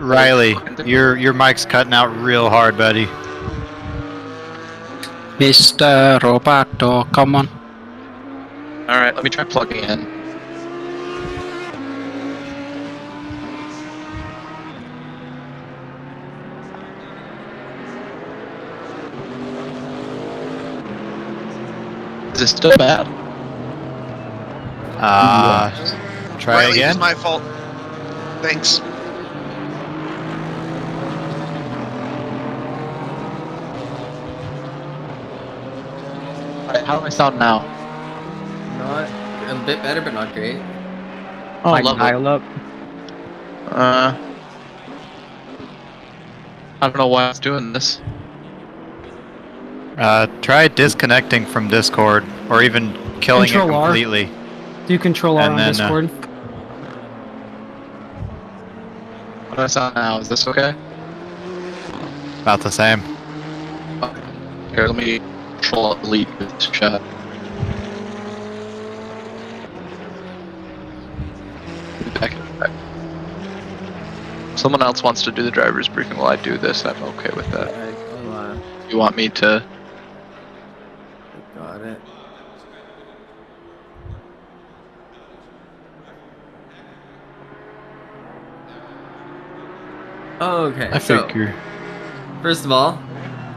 Riley, your mic's cutting out real hard, buddy. Mr. Roberto, come on. Alright, let me try plugging in. Is it still bad? Try Riley, again. it's my fault. Thanks. Alright, how do I sound now? Not a bit better, but not great. Oh, Like lovely. dial up. I don't know why it's doing this. Try disconnecting from Discord, or even killing it Control R. completely. Do Control R And on then, Discord. How do I sound now? Is this okay? About the same. Here, let me control delete this chat. Back. Someone else wants to do the driver's briefing while I do this. I'm okay with that. Alright, hold on. You want me to? Got it. Okay, I so figure. first of all,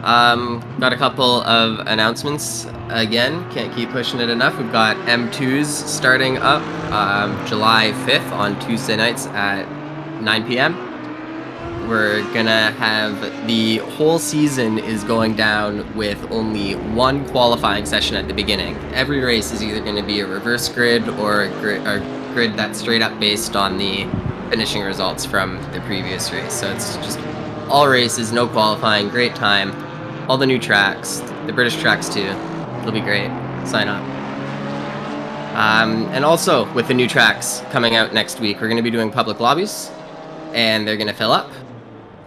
got a couple of announcements. Again, can't keep pushing it enough. We've got M2s starting up July 5th on Tuesday nights at 9 p.m. We're gonna have the whole season is going down with only one qualifying session at the beginning. Every race is either going to be a reverse grid or a grid that's straight up based on the finishing results from the previous race. So it's just all races, no qualifying, great time. All the new tracks, the British tracks too. It'll be great. Sign up. And also, with the new tracks coming out next week, we're going to be doing public lobbies, and they're going to fill up.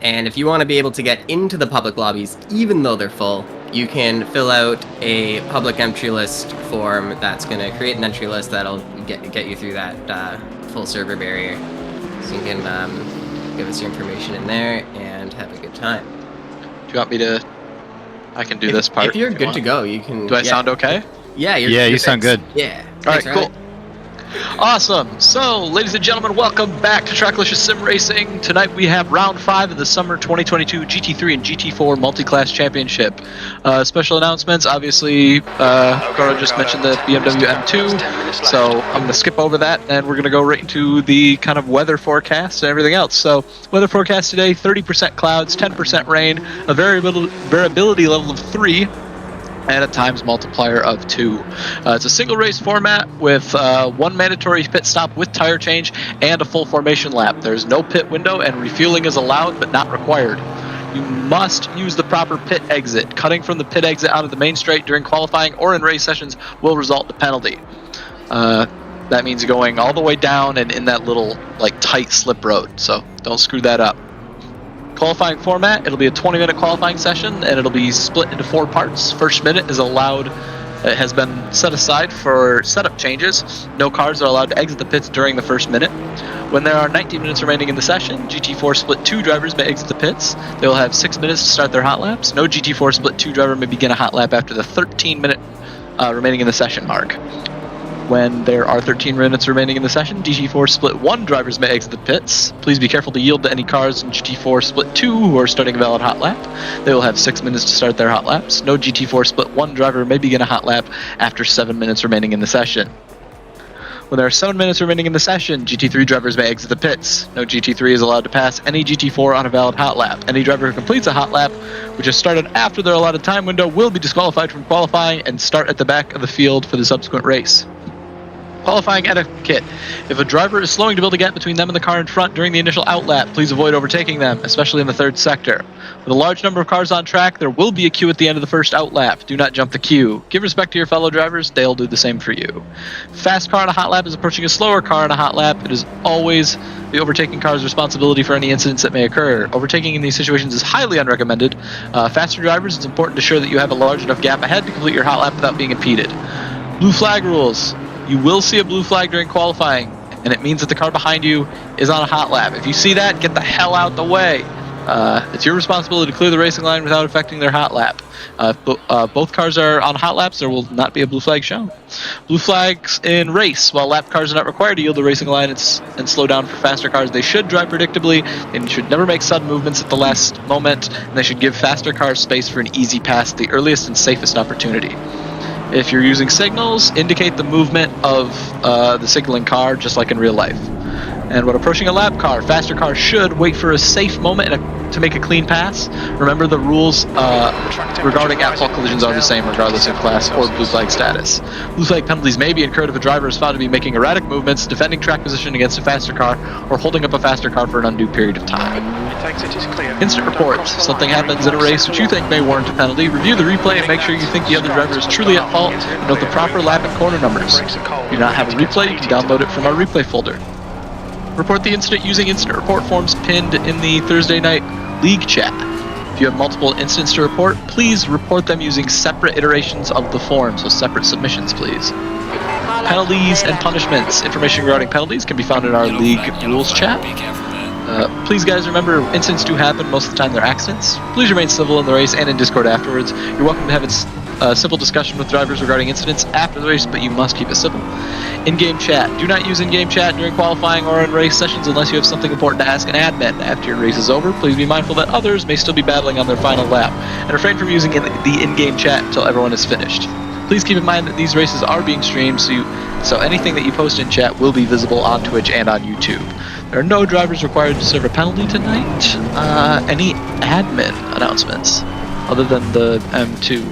And if you want to be able to get into the public lobbies, even though they're full, you can fill out a public entry list form that's going to create an entry list that'll get you through that full server barrier. So you can give us your information in there and have a good time. Do you want me to? I can do this part. If you're you good want. to go, you can. Do I sound okay? Yeah, Yeah, you sound good. Yeah. All right, Thanks, cool. Awesome. So, ladies and gentlemen, welcome back to Trackilicious Sim Racing. Tonight we have round 5 of the summer 2022 GT3 and GT4 Multiclass Championship. Special announcements. Obviously, Goro just mentioned the BMW M2, so I'm going to skip over that, and we're going to go right into the kind of weather forecast and everything else. So, weather forecast today: 30% clouds, 10% rain, a variability level of 3. And a times multiplier of 2. It's a single race format with one mandatory pit stop with tire change and a full formation lap. There's no pit window, and refueling is allowed but not required. You must use the proper pit exit. Cutting from the pit exit out of the main straight during qualifying or in race sessions will result in a penalty. That means going all the way down and in that little tight slip road, so don't screw that up. Qualifying format, it'll be a 20-minute qualifying session, and it'll be split into 4 parts. First minute is allowed, it has been set aside for setup changes. No cars are allowed to exit the pits during the first minute. When there are 19 minutes remaining in the session, GT4 Split 2 drivers may exit the pits. They will have 6 minutes to start their hot laps. No GT4 Split 2 driver may begin a hot lap after the 13-minute remaining in the session mark. When there are 13 minutes remaining in the session, GT4 Split 1 drivers may exit the pits. Please be careful to yield to any cars in GT4 Split 2 who are starting a valid hot lap. They will have 6 minutes to start their hot laps. No GT4 Split 1 driver may begin a hot lap after 7 minutes remaining in the session. When there are 7 minutes remaining in the session, GT3 drivers may exit the pits. No GT3 is allowed to pass any GT4 on a valid hot lap. Any driver who completes a hot lap, which is started after their allotted time window, will be disqualified from qualifying and start at the back of the field for the subsequent race. Qualifying etiquette. If a driver is slowing to build a gap between them and the car in front during the initial outlap, please avoid overtaking them, especially in the third sector. With a large number of cars on track, there will be a queue at the end of the first outlap. Do not jump the queue. Give respect to your fellow drivers, they'll do the same for you. Fast car on a hot lap is approaching a slower car on a hot lap. It is always the overtaking car's responsibility for any incidents that may occur. Overtaking in these situations is highly unrecommended. Faster drivers, it's important to ensure that you have a large enough gap ahead to complete your hot lap without being impeded. Blue flag rules. You will see a blue flag during qualifying. and it means that the car behind you is on a hot lap. If you see that, get the hell out the way. It's your responsibility to clear the racing line without affecting their hot lap. Both cars are on hot laps, there will not be a blue flag shown. Blue flags in race. While lap cars are not required to yield the racing line and slow down for faster cars, they should drive predictably and should never make sudden movements at the last moment, and they should give faster cars space for an easy pass at the earliest and safest opportunity. If you're using signals, indicate the movement of the signaling car, just like in real life. And when approaching a lap car, faster cars should wait for a safe moment to make a clean pass. Remember, the rules regarding at-fault collisions are the same regardless of class or blue flag status. Blue flag penalties may be incurred if a driver is found to be making erratic movements, defending track position against a faster car, or holding up a faster car for an undue period of time. Instant reports. Something happens in a race which you think may warrant a penalty. Review the replay and make sure you think the other driver is truly at fault, and note the proper lap and corner numbers. If you do not have a replay, you can download it from our replay folder. Report the incident using incident report forms pinned in the Thursday night league chat. If you have multiple incidents to report, please report them using separate iterations of the form, so separate submissions, please. Penalties and punishments. Information regarding penalties can be found in our league rules chat. Please, guys, remember, incidents do happen. Most of the time they're accidents. Please remain civil in the race and in Discord afterwards. You're welcome to have a simple discussion with drivers regarding incidents after the race, but you must keep it civil. In-game chat. Do not use in-game chat during qualifying or in race sessions unless you have something important to ask an admin. After your race is over, please be mindful that others may still be battling on their final lap, and refrain from using the in-game chat until everyone is finished. Please keep in mind that these races are being streamed, so anything that you post in chat will be visible on Twitch and on YouTube. There are no drivers required to serve a penalty tonight. Any admin announcements other than the M2?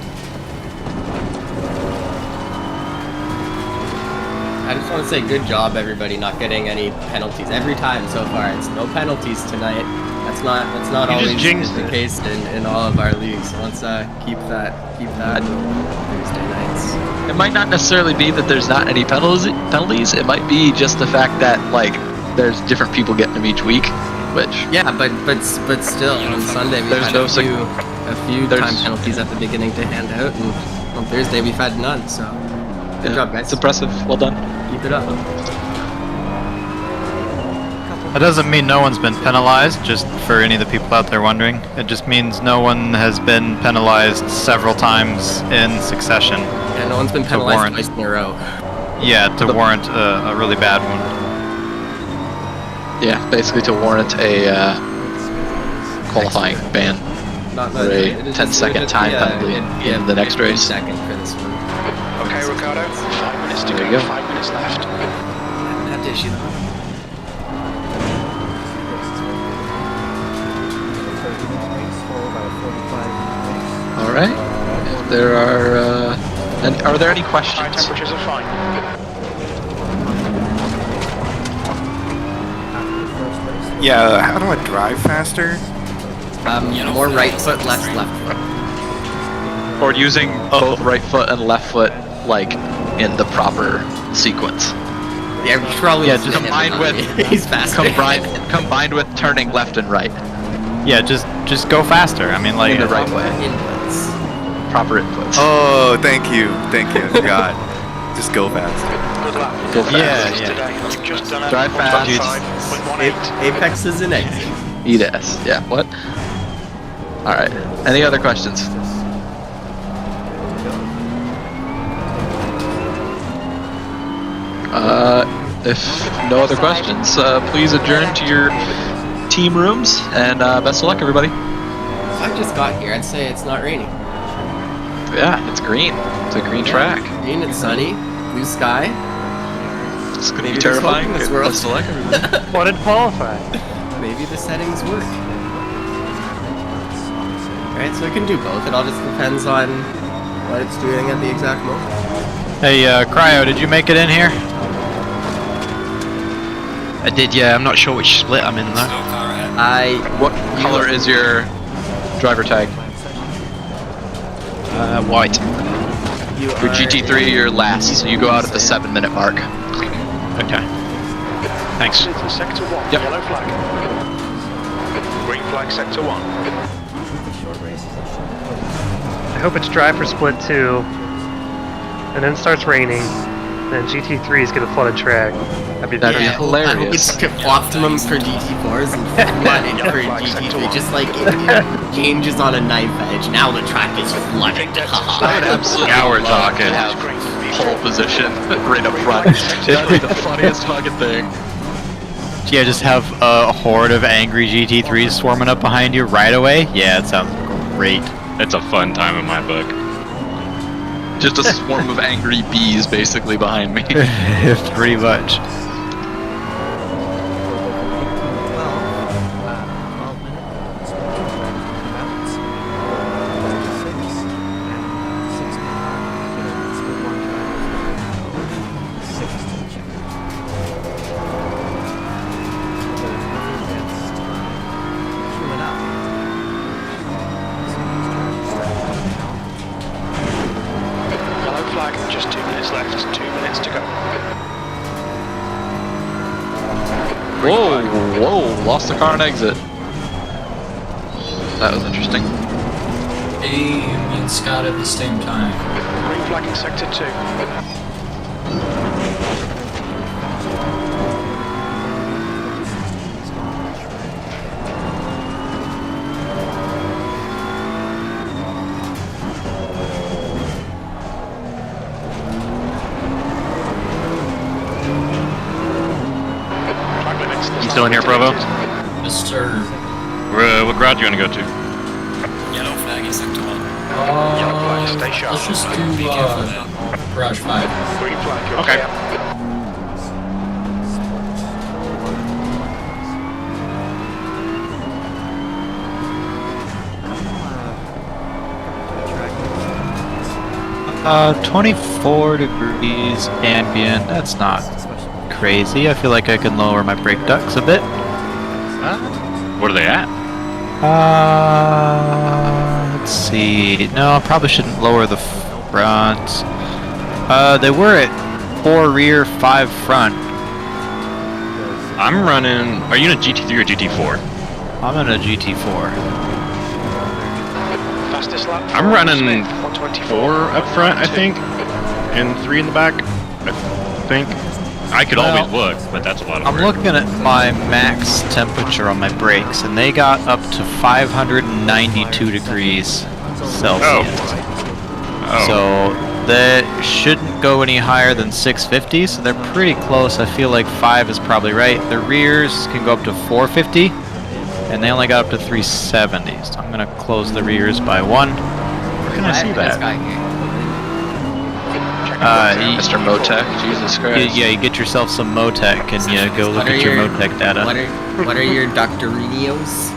I just want to say good job, everybody, not getting any penalties. Every time so far, it's no penalties tonight. That's not always the case in all of our leagues. So let's keep that Thursday nights. It might not necessarily be that there's not any penalties. It might be just the fact that there's different people getting them each week, which but still on Sunday we had a few time penalties at the beginning to hand out, and on Thursday we've had none. So good job, guys. It's impressive. Well done. Keep it up. That doesn't mean no one's been penalized, just for any of the people out there wondering. It just means no one has been penalized several times in succession. Yeah, no one's been penalized twice in a row. Yeah, to warrant a really bad one. Yeah, basically to warrant a qualifying ban. Not or a 10-second time penalty in the next race. Second for this one. Okay, Ricardo, 5 minutes to There go, you go. 5 minutes left. Have to issue them. All right. If there are there any questions? Tire temperatures are fine. Yeah, how do I drive faster? More right foot, less left foot. Or using both right foot and left foot in the proper sequence. Yeah, probably just combined with he's faster. Combined with turning left and right Yeah, just go faster. I mean, in the right way. Inputs. Proper inputs. Oh, thank you, God. Just go faster. Good luck. Go fast. Yeah. Today. You've just done Drive fast. 5.18. Apex is an exit. Eat ass. Yeah. What? All right. Any other questions? If no other questions, please adjourn to your team rooms, and best of luck, everybody. I just got here. I'd say it's not raining. Yeah, it's green. It's a green track. Green and sunny, blue sky. It's gonna Maybe be there's hope terrifying. in this world. Best of luck, everybody. What did qualify? Maybe the settings work. Alright, so it can do both. It all just depends on what it's doing at the exact moment. Hey, Cryo, did you make it in here? I did, yeah. I'm not sure which split I'm in though. What color is your driver tag? White. Your GT3, you're last, so you go out at the 7-minute mark. Okay. Thanks. Sector 1, Yep. yellow flag. Green flag, sector 1. I hope it's dry for split 2, and then it starts raining, then GT3s get a flooded track. That'd be That'd be I hope hilarious. it's optimum for GT4s and flooded for GT3. Just like it changes on a knife edge. Now the track is flooded. I would absolutely Now we're love talking. to have pole position right up front. That'd be the funniest fucking thing. Yeah, just have a horde of angry GT3s swarming up behind you right away. Yeah, it sounds great. It's a fun time in my book. Just a swarm of angry bees basically behind me. Pretty much. Yellow flag, just 2 minutes left, 2 minutes to go. Whoa, whoa, lost the car and exit. That was interesting. Aim and Scott at the same time. Green flag in sector 2. Track limits. You still in here, Bravo? Yes, sir. What route do you want to go to? Yellow flag in sector 1. Yellow flag, stay sharp. Let's just do Garage 5. Green flag, you're Okay. clear. Uh, 24 degrees ambient. That's not crazy. I feel like I can lower my brake ducts a bit. What are they at? Let's see. No, I probably shouldn't lower the front. They were at 4 rear, 5 front. I'm running. Are you in a GT3 or GT4? I'm in a GT4. Fastest lap. I'm running 124. 4 up front, I think, and 3 in the back. I think. I could Well, always look, but that's a lot of I'm work. looking at my max temperature on my brakes, and they got up to 592 degrees Celsius. Oh. So that shouldn't go any higher than 650, so they're pretty close. I feel like 5 is probably right. The rears can go up to 450, and they only got up to 370. So I'm gonna close the rears by 1. Where can I see that? Mr. Motec, Jesus Christ. Yeah, you get yourself some Motec, and you go look at your Motec data. What are your Doctorinios?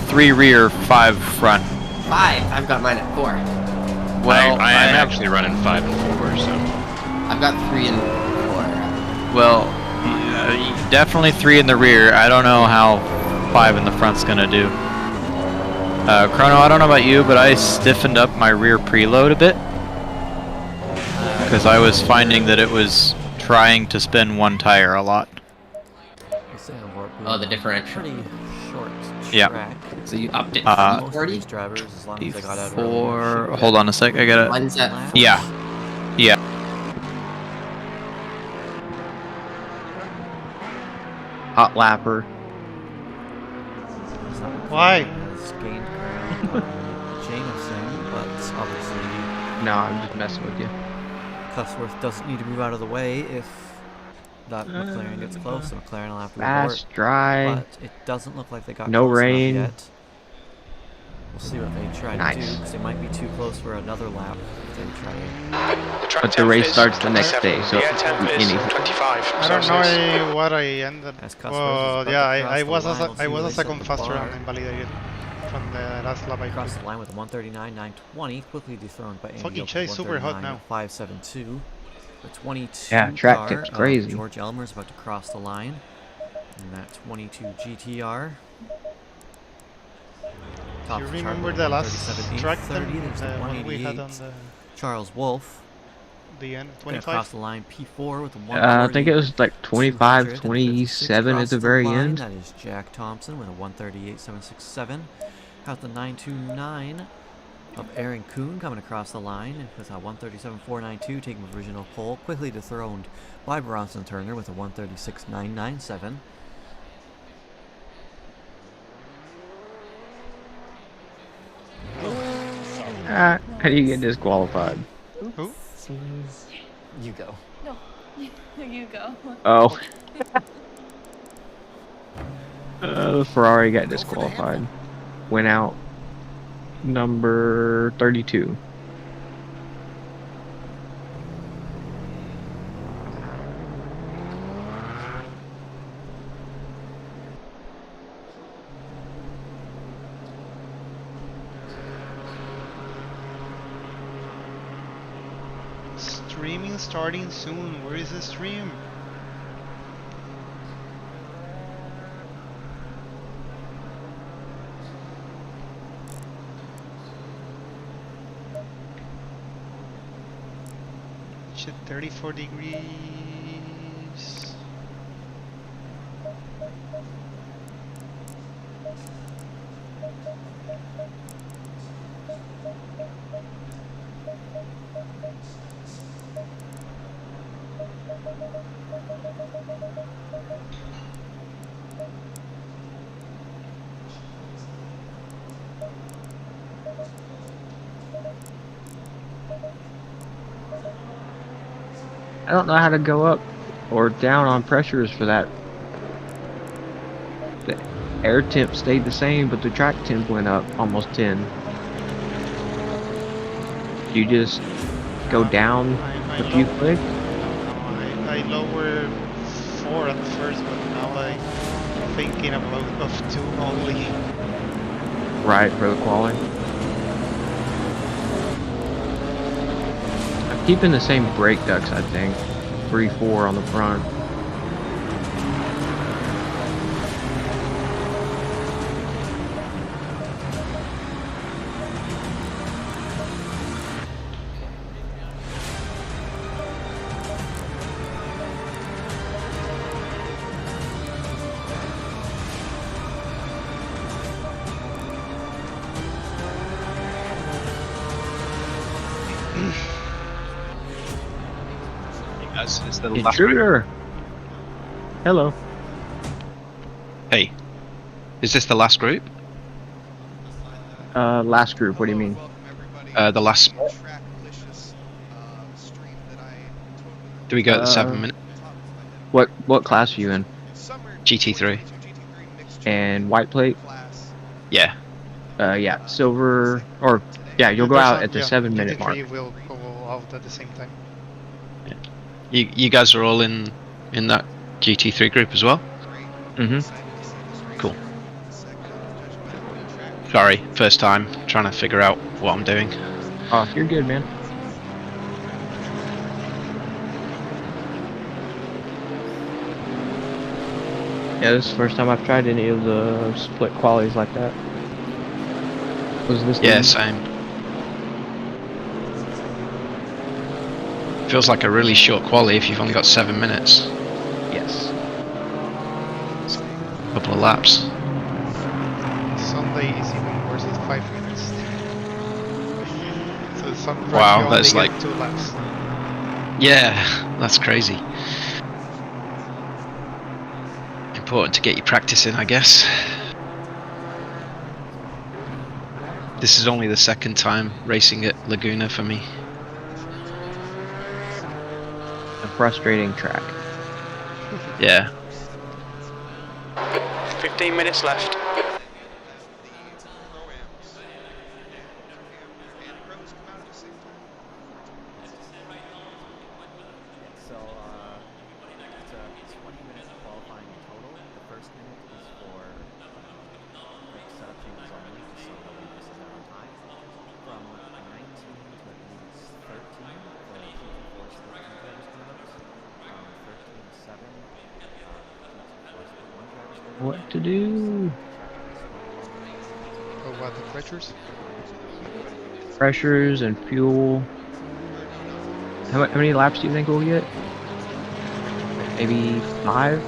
3 rear, 5 front. 5. I've got mine at 4. Well, I am actually running 5 and 4, so. I've got 3 and 4. Well, definitely 3 in the rear. I don't know how 5 in the front's gonna do. Chrono, I don't know about you, but I stiffened up my rear preload a bit. Because I was finding that it was trying to spin one tire a lot. Oh, the differential. Yeah. So you upped it to 40? Before... Hold on a sec, I gotta... One's at Yeah. Yeah. Hot lapper. Why? No, I'm just messing with you. Cusworth doesn't need to move out of the way if that McLaren gets close, so McLaren will have to Fast, dry. But it doesn't look like they got No close enough rain. yet. We'll see what they try to do, Nice. because they might be too close for another lap if they try to... But the race starts the next day, so anything. I don't know what I ended. Well, Yeah, I was a second faster and invalidated from the last lap I Across took. the line with a 139.920, quickly dethroned by Andy Fucking with Chase super hot now. 572. The 22 Yeah, track car tip's of crazy. George Elmer's about to cross the line. And that 22 GTR. Do you remember the last track then? There's the One we had on 188. the Charles Wolf. end, Gonna 25? cross the line P4 with a 130. I think it was like 25, 200, 27 at across the very line, end. That is Jack Thompson with a 138.767. Out the 929. of Aaron Kuhn coming across the line with a 137.492, taking a provisional pole, quickly dethroned by Bronson Turner with a 136.997. How do you get disqualified? Who? You go. No, you go. Oh. The Ferrari got disqualified. Went out number 32. Streaming starting soon. Where is the stream? Shit, 34 degrees. I don't know how to go up or down on pressures for that. The air temp stayed the same, but the track temp went up almost 10. Do you just go down a few clicks? I lowered 4 at first, but now I'm thinking about of 2 only. Right, for the quality. I'm keeping the same brake ducts, I think. 3-4 on the front. It's the last Intruder! group. Hello. Hey, is this the last group? Last group, what do you mean? The last spot? Do we go at the 7 minute? What class are you in? GT3. And white plate? Yeah. Yeah, silver, or, yeah, you'll go out at the 7 minute mark. Will go out at the same time. You guys are all in that GT3 group as well? Mm-hmm. Cool. Sorry, first time trying to figure out what I'm doing. Oh, you're good, man. Yeah, this is the first time I've tried any of the split qualities like that. Was this Yeah, the... same. Feels like a really short quali if you've only got 7 minutes. Yes. A couple of laps. Sunday is even worse, it's 5 minutes. So some tracks Wow, you that's only like... get 2 laps. Yeah, that's crazy. Important to get your practice in, I guess. This is only the second time racing at Laguna for me. A frustrating track. Yeah. 15 minutes left. So, it's a 20-minute qualifying total. The first minute is for quick setup changes only, so nobody misses out on time. From 19 to I believe it's 13, the GT4 split two drivers come out. From 13 to 7, GT4 split one drivers come out. What to do? Oh, what, the pressures? Pressures and fuel. How many laps do you think we'll get? Maybe 5?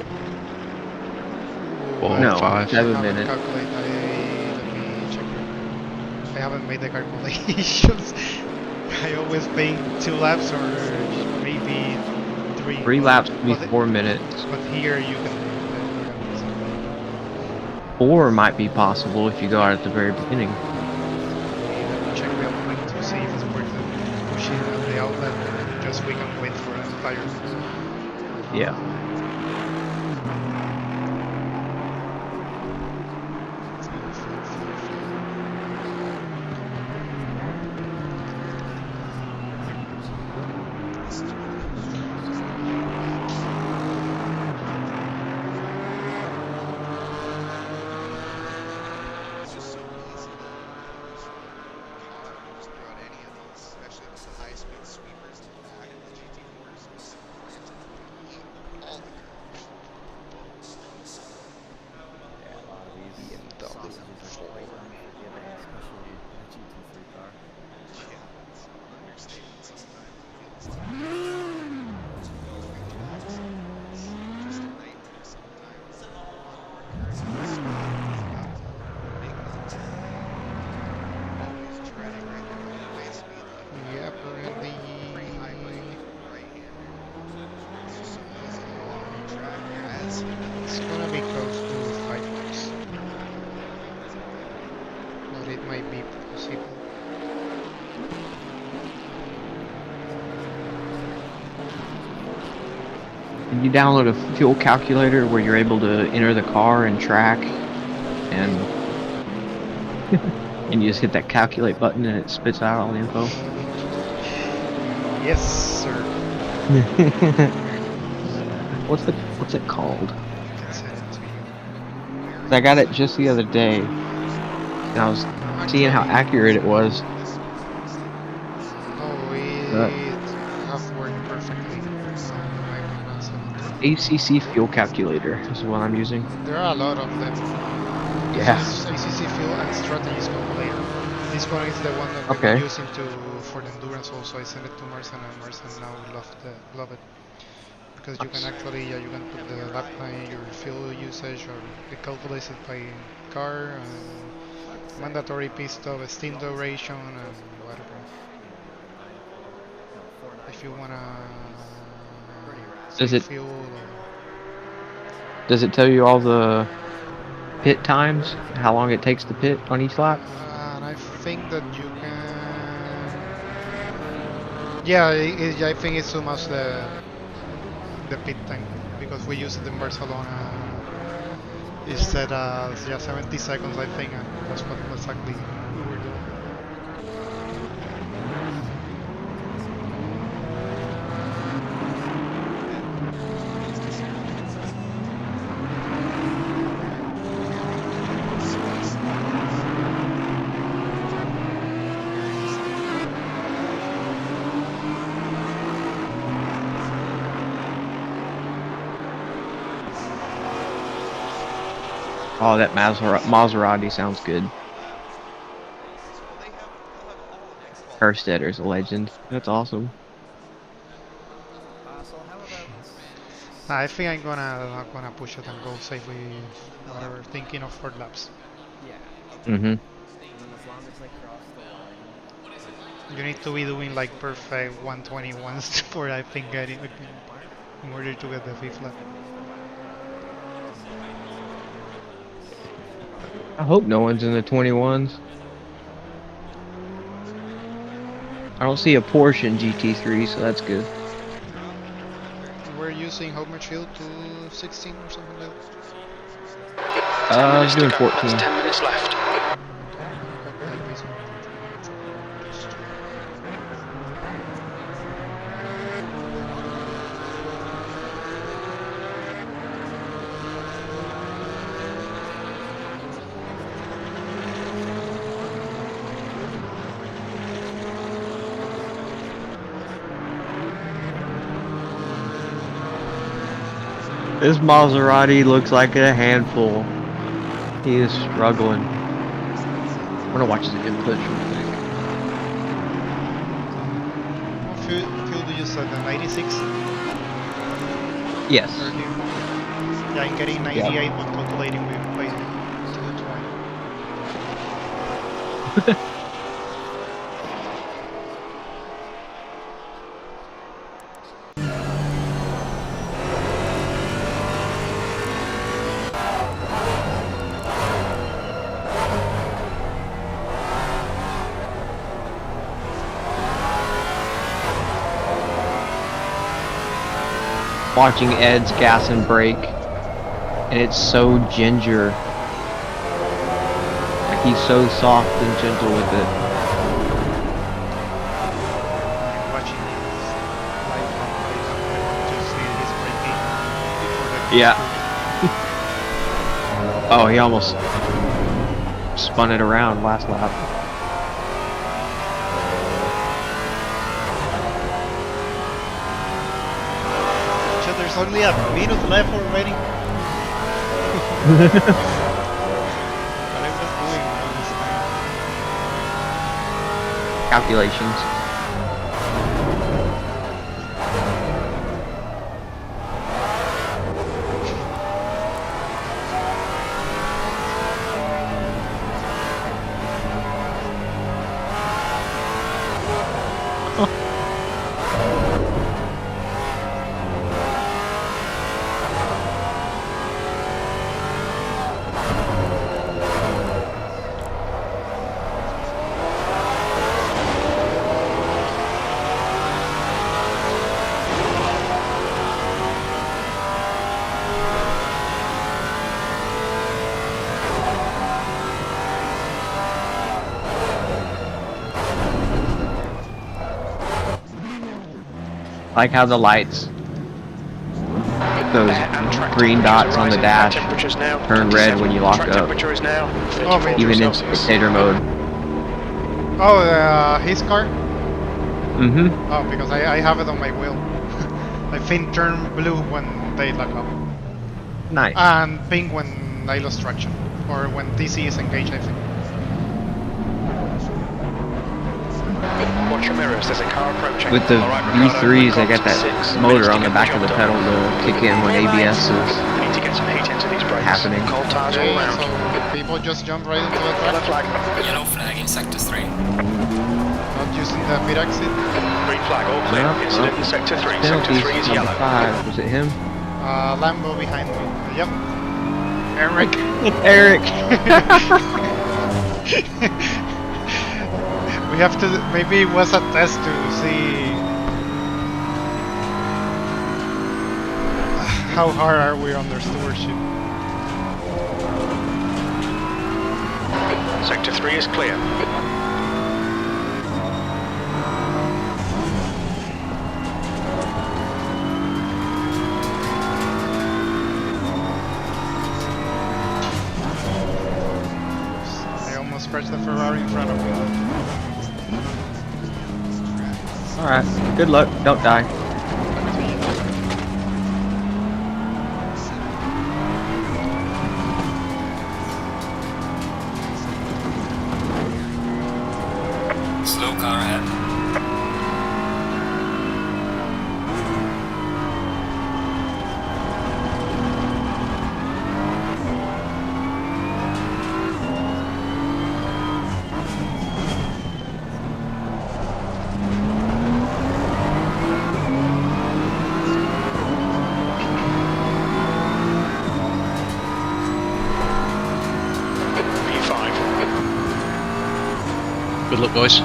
Or No, 5. 7 Let me minutes. calculate, let me check here. I haven't made the calculations. I always think 2 laps or maybe 3. 3 laps would be 4 minutes. But here you can. 4 might be possible if you go out at the very beginning. Check the outlet to see if it's worth it. Push it at the outlet, or just we can wait for the tires. Yeah. It's gonna be close to 5 laps, but it might be possible. Can you download a fuel calculator where you're able to enter the car and track, and and you just hit that calculate button and it spits out all the info? Yes, sir. What's it called? I got it just the other day, and I was seeing how accurate it was. Oh, it has worked perfectly. ACC fuel calculator is what I'm using. There are a lot of them. Yeah. This is ACC fuel and strategies calculator. This one is the one that we've Okay. been using for the endurance also. I sent it to Marcin, and Marcin now love it. Because you can actually, you can put the lap time, your fuel usage, or it calculates it by car, and mandatory pit stop, steam duration, and whatever. If you wanna Does save it fuel. Does it tell you all the pit times? How long it takes to pit on each lap? And I think that you can. Yeah, I think it's almost the pit time, because we used it in Barcelona. It said 70 seconds, I think, and that's what exactly we were doing. Oh, that Maserati sounds good. Herstedter's a legend. That's awesome. I think I'm gonna push it and go safely, whatever, thinking of 4 laps. Mm-hmm. You need to be doing like perfect 121s for I think getting in order to get the 5th lap. I hope no one's in the 21s. I don't see a Porsche in GT3, so that's good. We're using how much fuel? 216 or something like that? I was doing 14. 10 minutes left. This Maserati looks like a handful. He is struggling. I'm gonna watch his inputs real quick. What fuel do you use? The 96? Yes. Yeah, I'm getting 98 when calculating with by 220. watching Ed's gas and brake, and it's so ginger. Like he's so soft and gentle with it. Watching his live on race, I want to see his braking before the Yeah. Oh, he almost spun it around last lap. So there's only a minute left already. What I was doing all this time. Calculations. Like how the lights, those green dots on the dash, turn red when you lock up, even in spectator mode. Oh, his car? Mm-hmm. Oh, because I have it on my wheel. I think turn blue when they lock up. Nice. And pink when I lost traction. Or when DC is engaged, I think. Watch your mirrors, there's a car approaching. With the V3s, they got that motor on the back of the pedal to kick in when ABS is Need to get some heat into these brakes. happening. Cold tires all Okay, around. so people just jump right into the Yellow track. flag. Yellow flag in sector 3. Not using the mid exit. Green flag, all clear. Incident in sector 3. Penalties, Sector 3 is number yellow. 5. Was it him? Lambo behind me. Yep. Eric. Eric. We have to, maybe it was a test to see how hard are we under stewardship. Sector 3 is clear. I almost scratched the Ferrari in front of me. Alright, good luck. Don't die. Slow car ahead. Good luck, boys.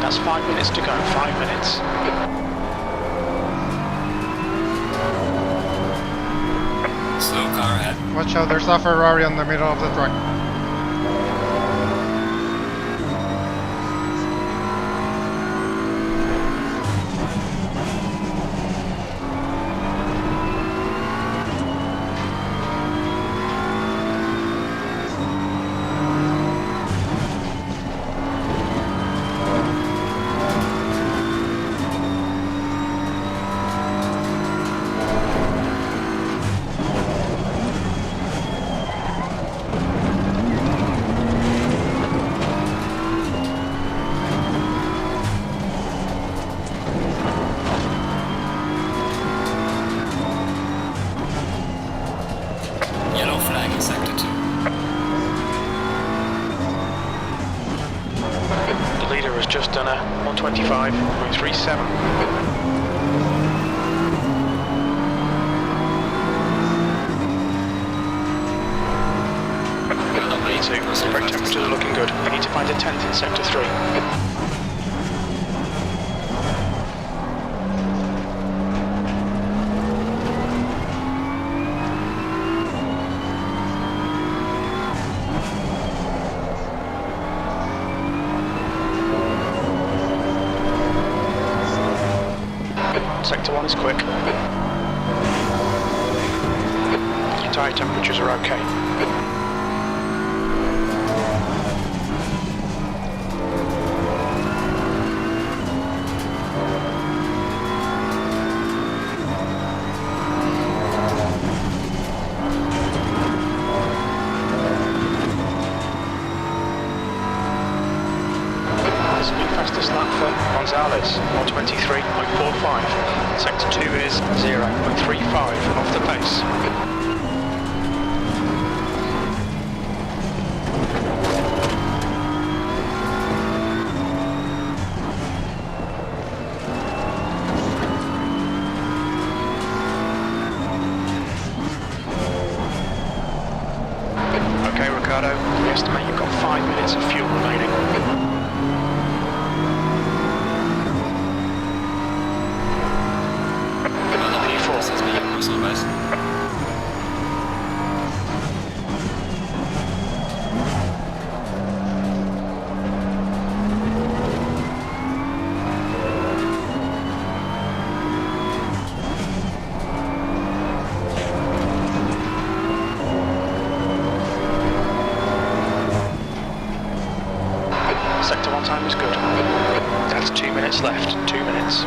That's 5 minutes to go, 5 minutes. Slow car ahead. Watch out, there's a Ferrari on the middle of the track. Yellow flag in sector 2. The leader has just done a 125.37. 10th in sector 3. Sector 1 is quick. Your tyre temperatures are okay. This is the fastest lap for Gonzalez, 123.45. Sector 2 is 0.35 off the pace. Okay, Ricardo, we estimate you've got 5 minutes of fuel remaining. Sector 1 time is good. That's 2 minutes left. 2 minutes.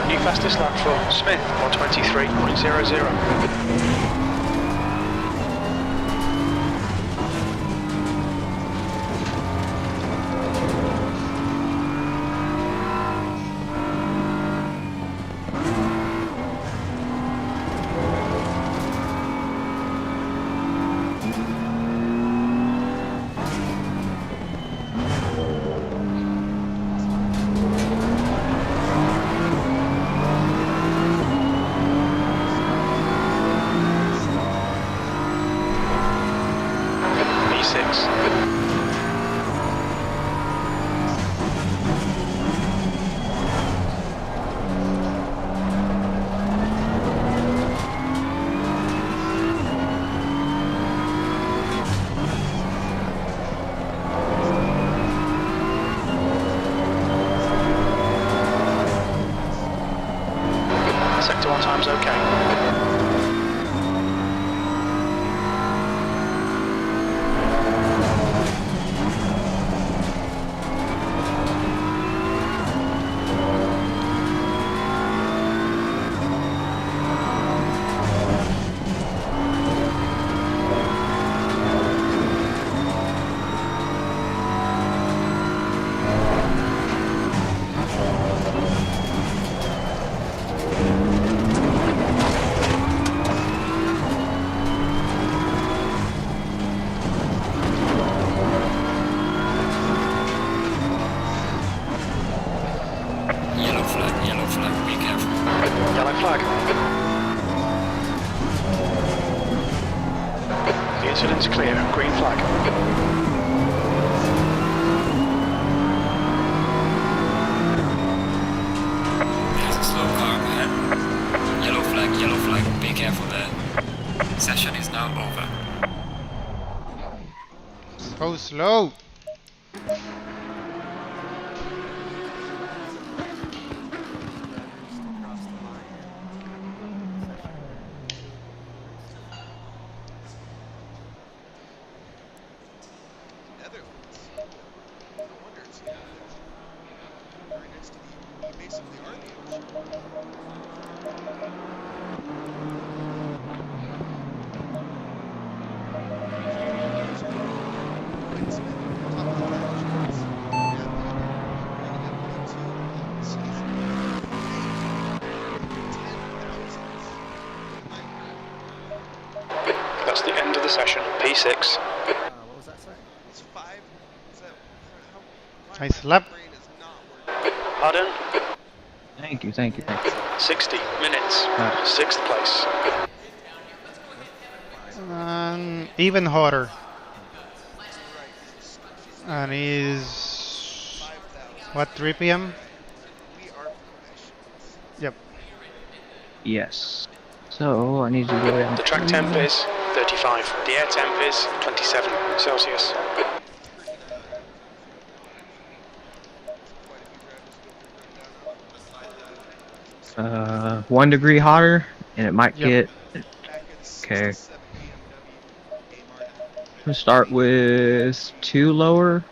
New fastest lap for Smith, 123.00. E6. Sector 1 time's okay. Yellow flag, be careful. Yellow flag. The incident's clear. Green flag. There's a slow car ahead. Yellow flag, be careful there. Session is now over. So slow. That's the end of the session. P6. What was that, sorry? Nice lap. Pardon? Thank you, thank you, thank you. 60 minutes. 6th place. Even hotter. And is what, 3 p.m.? Yep. Yes. So I need to go down. The track temp is 35. The air temp is 27 Celsius. Uh, 1 degree hotter, and it might get. Okay. We'll start with 2 lower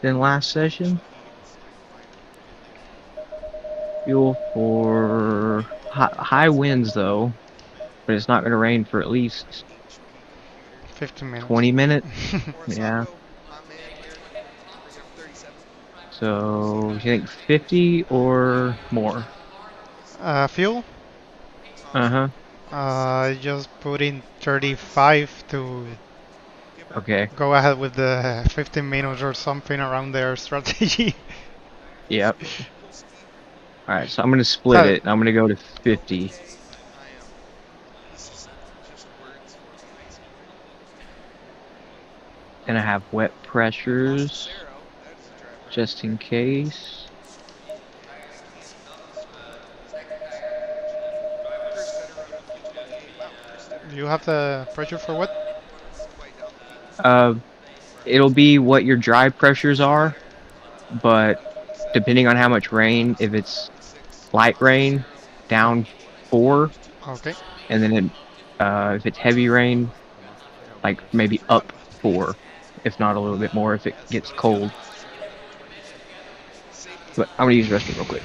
than last session. Fuel for high winds though, but it's not going to rain for at least 15 minutes. 20 minutes. Yeah. So, you think 50 or more? Fuel? Uh-huh. I just put in 35 to Okay. go ahead with the 15 minutes or something around their strategy. Yep. Alright, so I'm going to split it. I'm going to go to 50. And I have wet pressures, just in case. Do you have the pressure for what? It'll be what your drive pressures are, but depending on how much rain, if it's light rain, down 4. Okay. And then if it's heavy rain, like maybe up 4, if not a little bit more if it gets cold. But I'm gonna use the restroom real quick.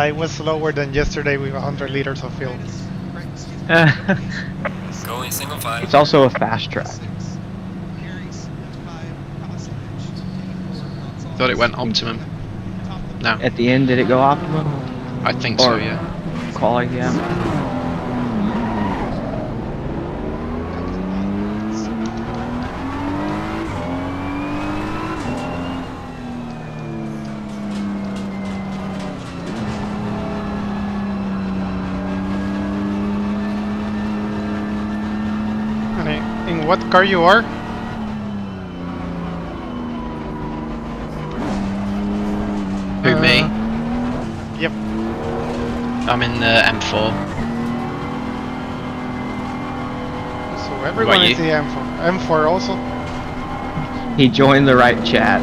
It was slower than yesterday with 100 liters of fuel. Going single file. It's also a fast track. Thought it went optimum. No. At the end, did it go optimum? I think so, yeah. Quality, yeah. In what car you are? Who, me? Yep. I'm in the M4. So everyone is the M4. M4 also? He joined the right chat.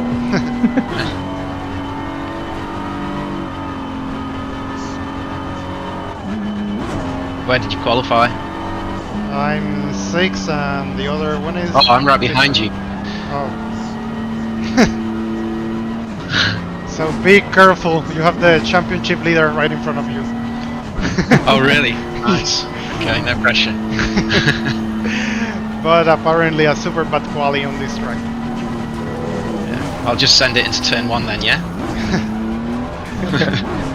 Where did you qualify? I'm 6 and the other one is... Oh, I'm right behind you. Oh. So be careful, you have the championship leader right in front of you. Oh really? Nice. Okay, no pressure. But apparently a super bad quali on this track. Yeah. I'll just send it into turn 1 then, yeah?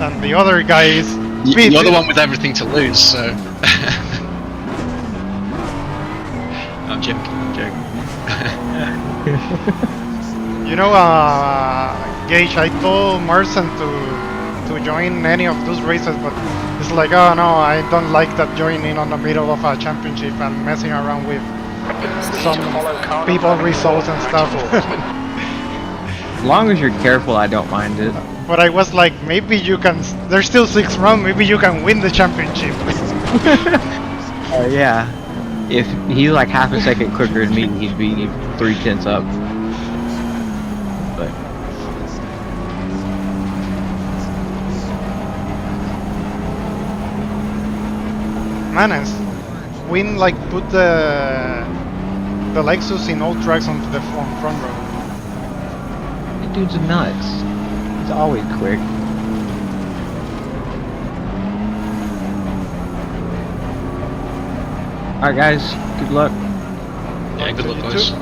And the other guy is... You're the one with everything to lose, so... I'm joking, I'm joking. You know, Gage, I told Marson to join any of those races, but it's like, oh no, I don't like that joining on the middle of a championship and messing around with some people results and stuff. As long as you're careful, I don't mind it. But I was like, maybe you can. There's still 6 rounds. Maybe you can win the championship. Oh yeah. If he's like half a second quicker than me, he'd be 3/10 up. But Manas, Win like put the Lexus in all tracks onto the front row. that dude's nuts. He's always quick. Alright guys, good luck. Yeah, good luck, boys.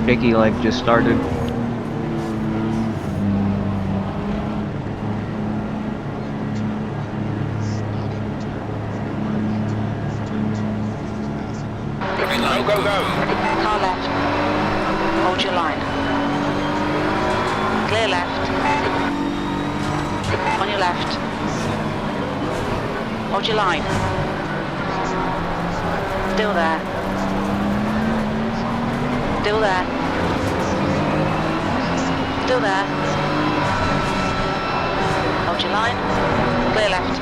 Shaky leg just started. Go, go. Car left. Hold your line. Clear left. On your left. Hold your line. Still there. Still there. Still there. Hold your line. Clear left.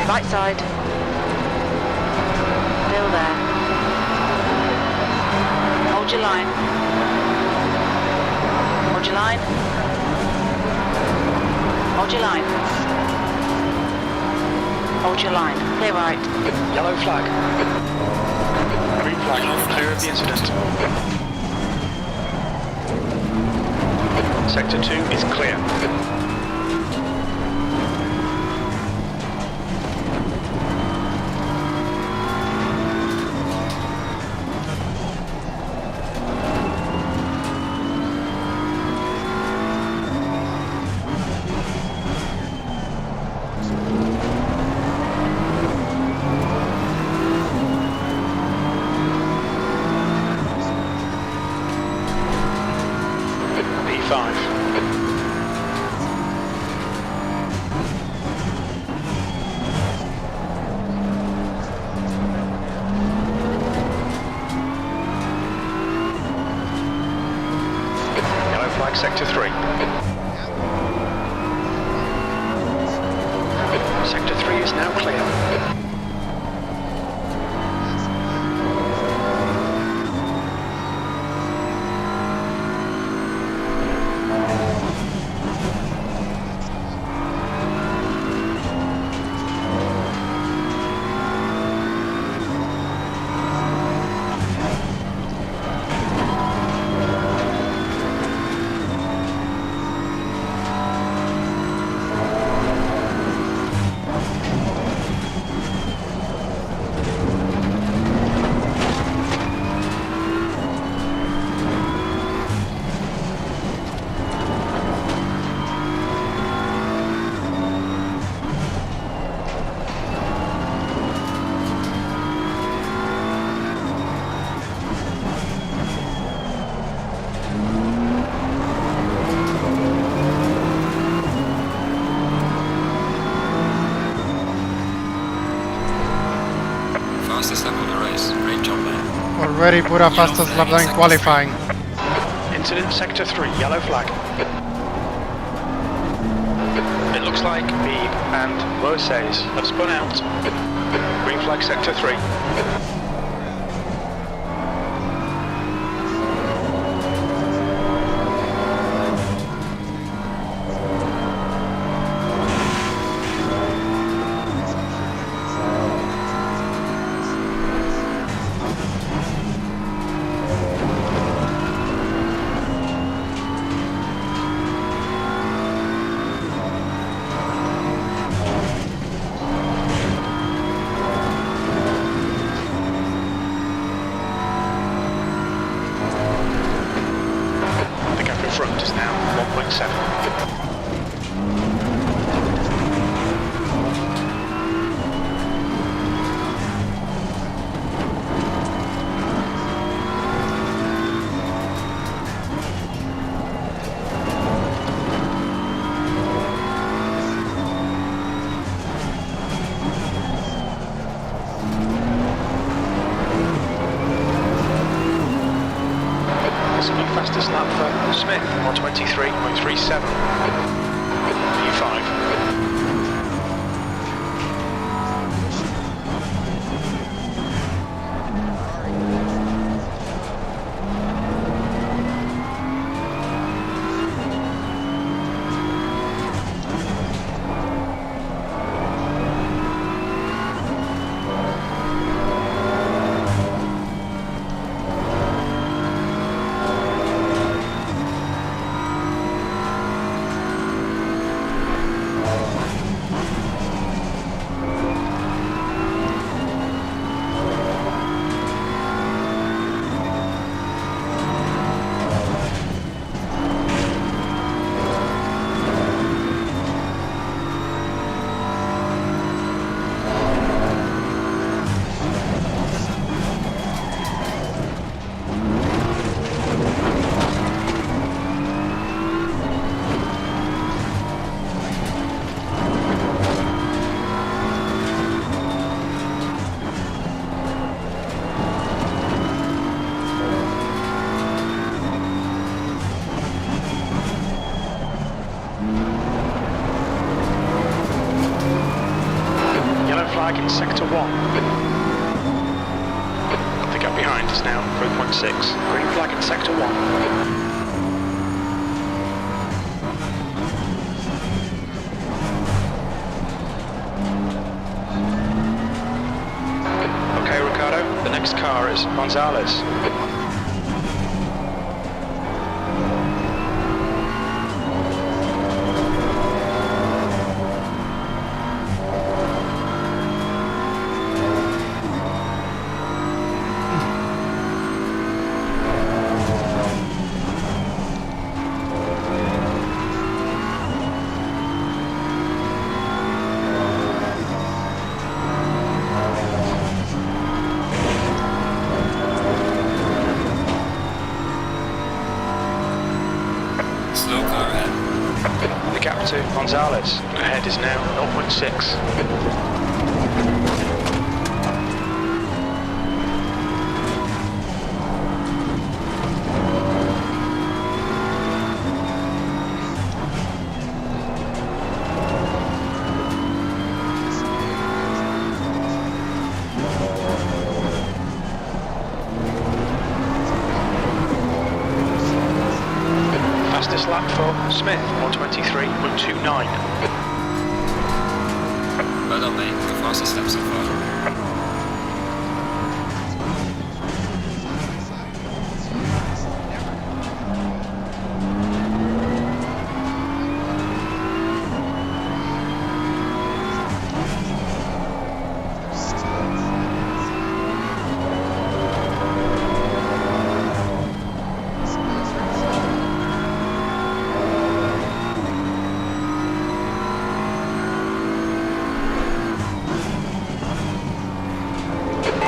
Right side. Still there. Hold your line. Hold your line. Hold your line. Hold your line. Clear right. Yellow flag. Green flag. Clear of the incident. Sector 2 is clear. Sector 3. Sector 3 is now clear. Fastest lap of the race. Great job, man. Already put a fastest lap time in qualifying. Incident Sector 3, yellow flag. It looks like Beeb and Versailles have spun out. Green flag Sector 3. Your fastest lap for Smith, 123.37. P5. Flag in sector 1. The gap behind is now 3.6. Green flag in sector 1. Okay, Ricardo, the next car is Gonzalez. To Gonzalez. Ahead is now 0.6. Fastest lap for Smith, 123.29. Well done, mate. The fastest lap so far.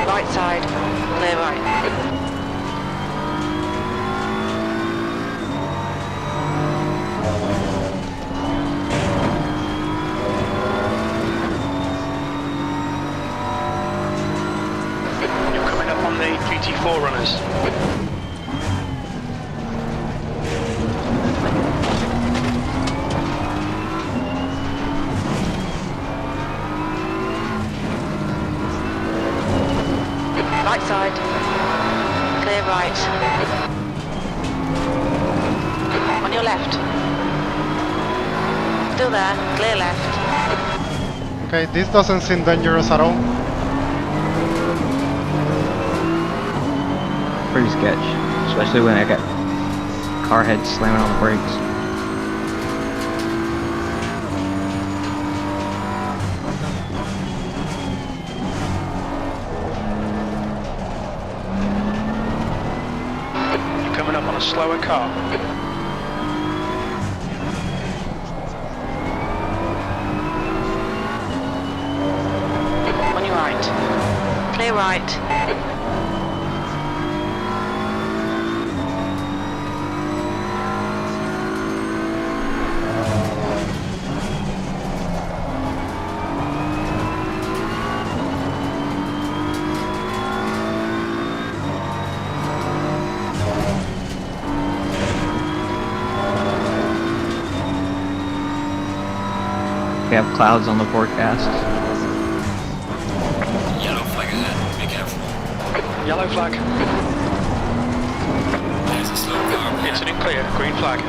Right side, clear right. You're coming up on the GT4 runners. Right side, clear right. On your left. Still there, clear left. Okay, this doesn't seem dangerous at all. Pretty sketch, especially when I got car head slamming on the brakes. Coming up on a slower car. On your right. Clear right. we have clouds on the forecast. Yellow flag ahead, be careful. Yellow flag. There's a slow car ahead. Incident clear. Green flag.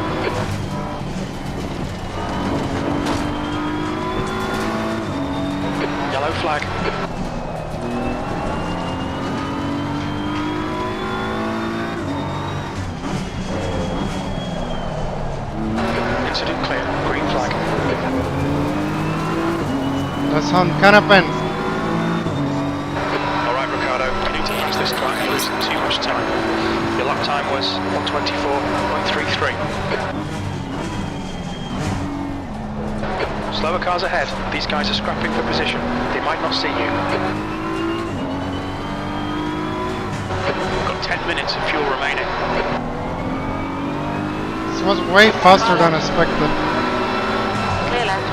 Yellow flag. Incident clear. Green flag. That's on Canapen. Alright, Ricardo. You need to pass this car. You're losing too much time. Your lap time was 1:24.33. Slower cars ahead. These guys are scrapping for position. They might not see you. Got 10 minutes of fuel remaining. This was way faster than expected. Clear left.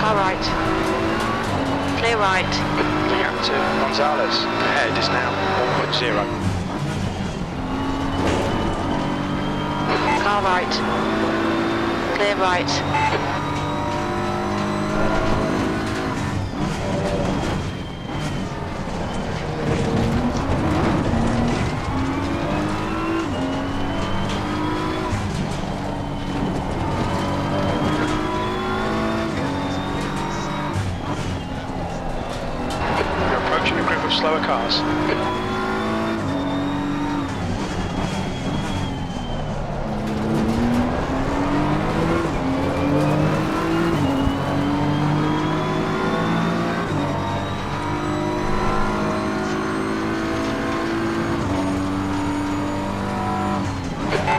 Car right. Clear right. Gap to Gonzalez. Ahead is now 1.0. Car right. Clear right. You're approaching a group of slower cars.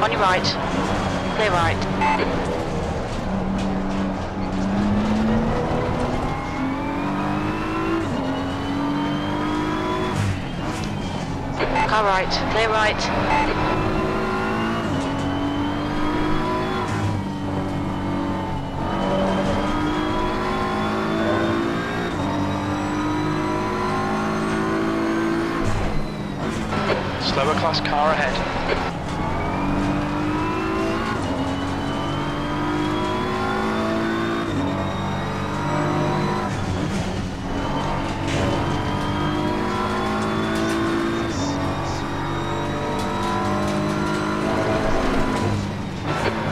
On your right. Clear right. Car right. Clear right. Slower class car ahead.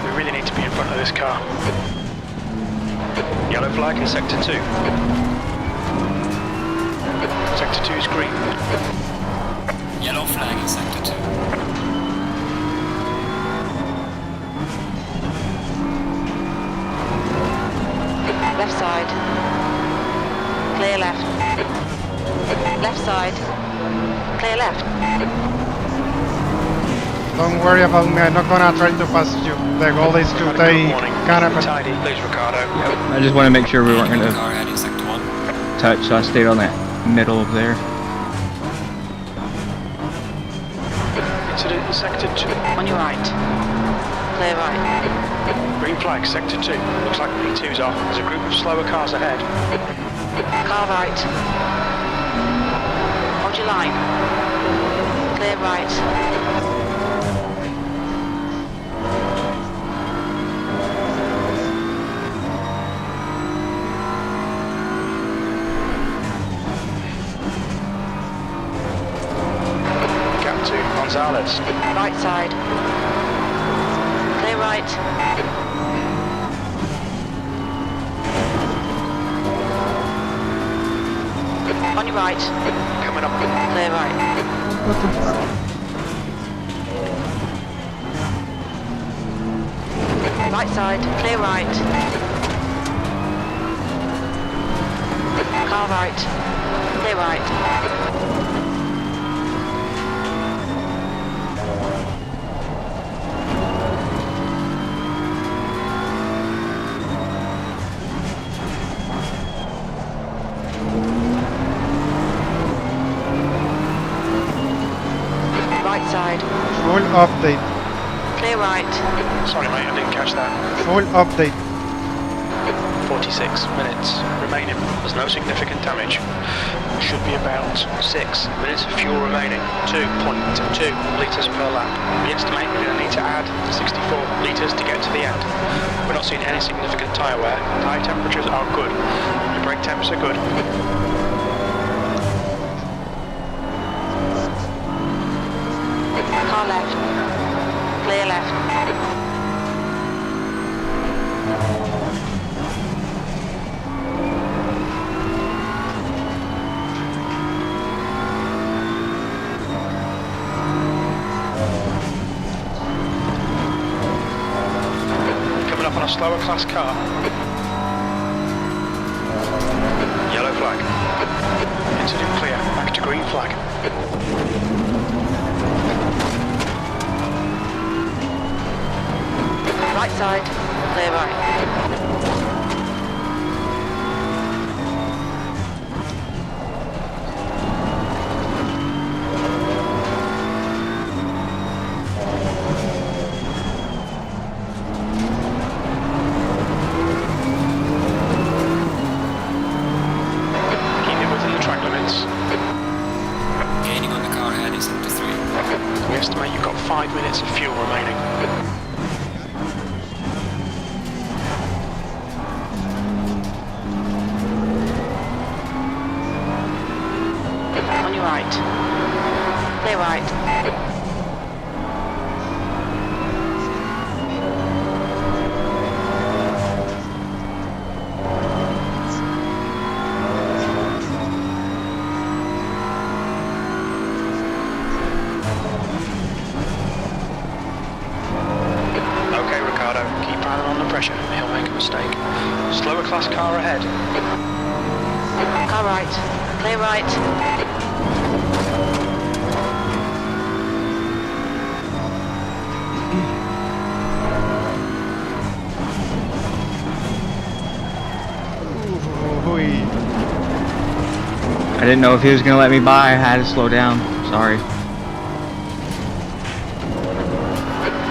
We really need to be in front of this car. Yellow flag in sector 2. Sector 2 is green. Yellow flag in sector 2. Left side. Clear left. Left side. Clear left. Don't worry about me, I'm not gonna try to pass you. The goal is to take Canapen. Tidy, please, Ricardo. I just want to make sure we weren't Yellow going car ahead in sector 1. to touch, so I stayed on that middle of there. Incident in sector 2. On your right. Clear right. Green flag, sector 2. Looks like P2's off. There's a group of slower cars ahead. Car right. Hold your line. Clear right. Gap to Gonzalez. Right side. Clear right. On your right. Coming up. Clear right. Right side. Clear right. Car right. Clear right. Right side. Full update. Clear right. Sorry, mate, I didn't catch that. Full update. 46 minutes remaining. There's no significant damage. Should be about 6 minutes of fuel remaining. 2.2 litres per lap. We estimate we're going to need to add 64 litres to get to the end. We're not seeing any significant tyre wear. Tyre temperatures are good. The brake temps are good. Car left. Clear left. Coming up on a slower class car. Yellow flag. Incident clear. Back to green flag. Right side. Clear right. Keep it within the track limits. Gaining on the car ahead is up to 3. We estimate you've got 5 minutes of fuel remaining. On your right. Clear right. Okay, Ricardo, keep piling on the pressure. He'll make a mistake. Slower class car ahead. Car right. Clear right. I didn't know if he was gonna let me by. I had to slow down. Sorry.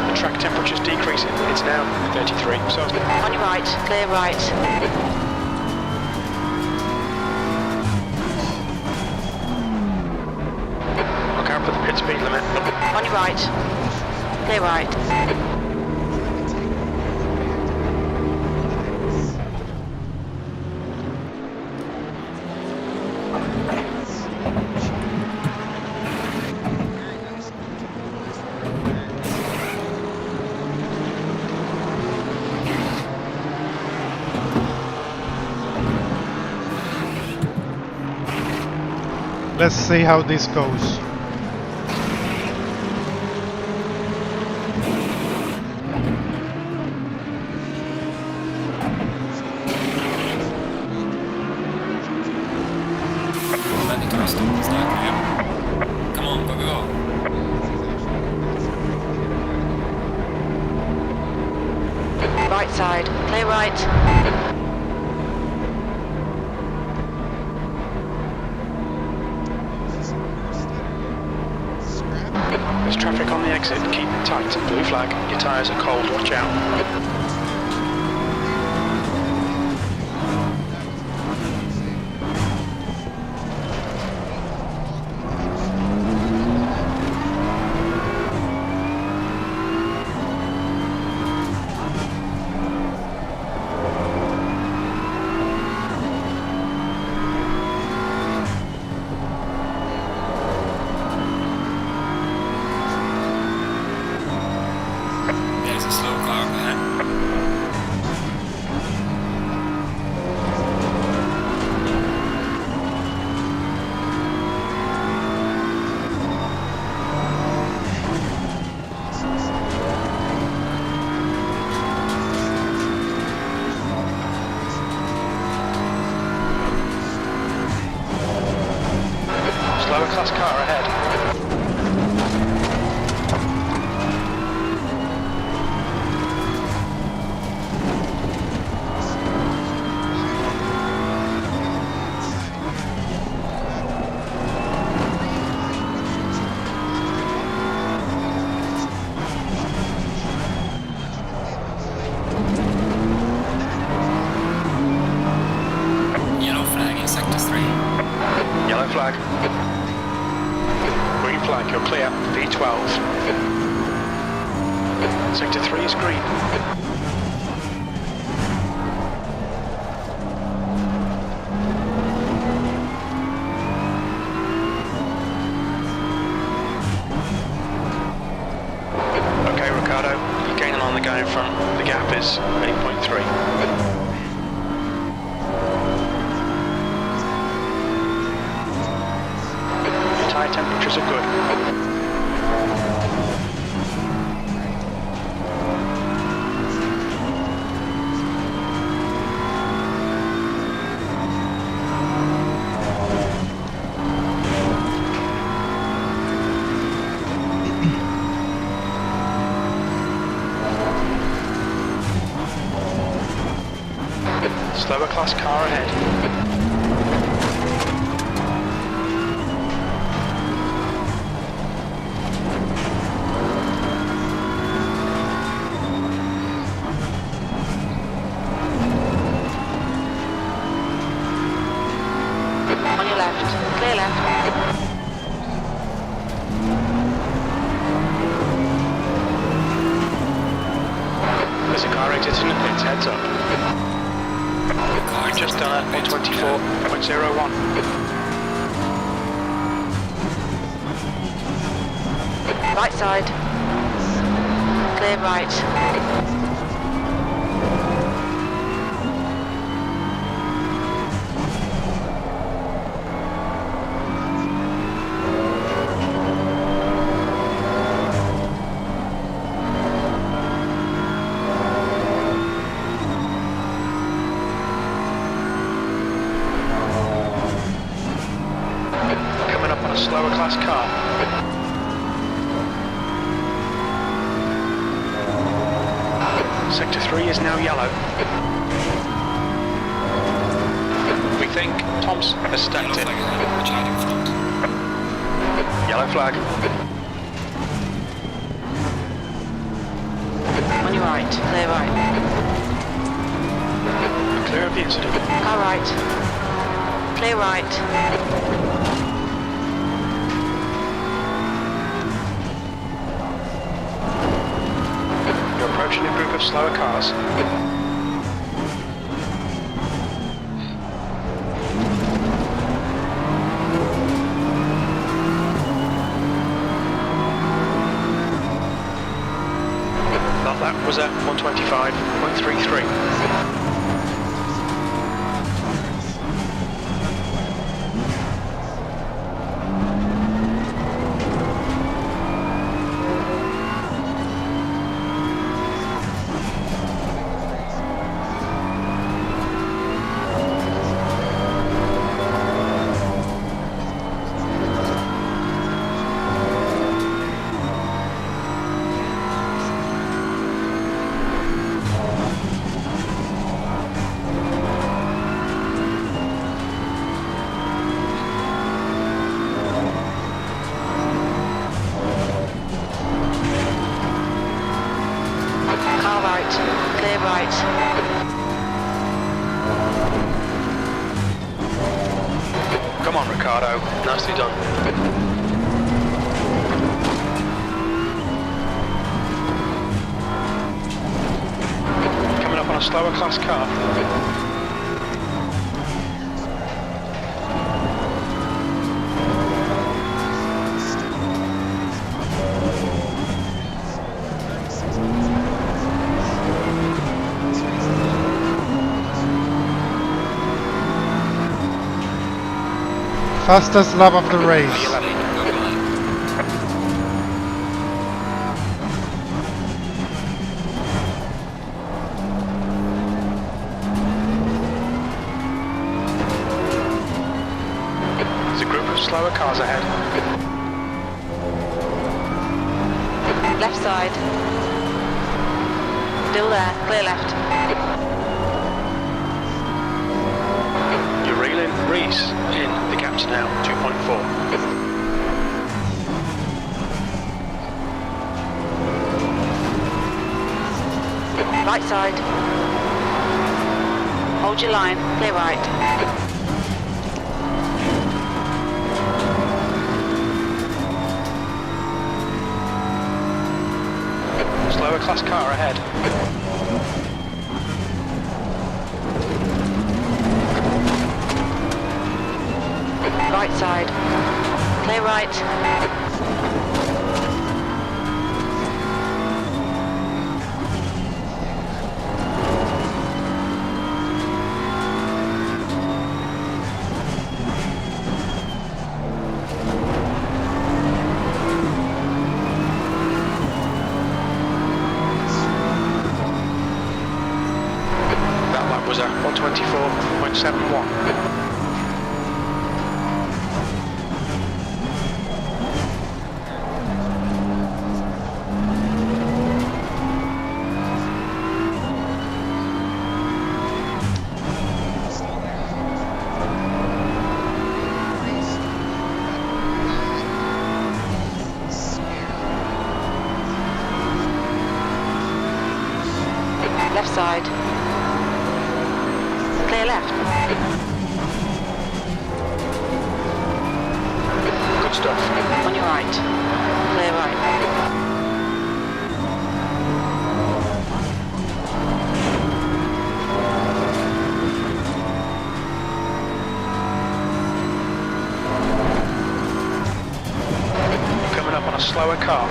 The track temperature's decreasing. It's now 33. So On your right. Clear right. look out for the pit speed limit. On your right. Clear right. Let's see how this goes. Landing car stop is not clear. Come on, go. Right side. Clear right. There's traffic on the exit. Keep it tight. Blue flag. Your tyres are cold. Watch out. There's a slow car ahead. Slower class car ahead. Sector 3 is green. Okay, Ricardo, you're gaining on the guy in front. The gap is 8.3. Tyre temperatures are good. Slower class car ahead. On your left. Clear left. There's a car exiting the pits, heads up. We've just done at 124.01. Right side. Clear right. Coming up on a slower class car. Sector 3 is now yellow. We think Tom's has stacked it. Yellow flag. On your right. Clear right. Clear of the incident. Car right. Clear right. You're approaching a group of slower cars. That was at 125.33. Car right. Clear right. Come on, Ricardo. Nicely done. Coming up on a slower class car. Fastest lap of the race. There's a group of slower cars ahead. Left side. Still there. Clear left. You're reeling Reese in. The gap's now 2.4. Right side. Hold your line. Clear right. Slower Slower class car ahead. Right side. Clear right. That lap was a 124.71. Left side. Clear left. Good stuff. On your right. Clear right. Coming up on a slower car.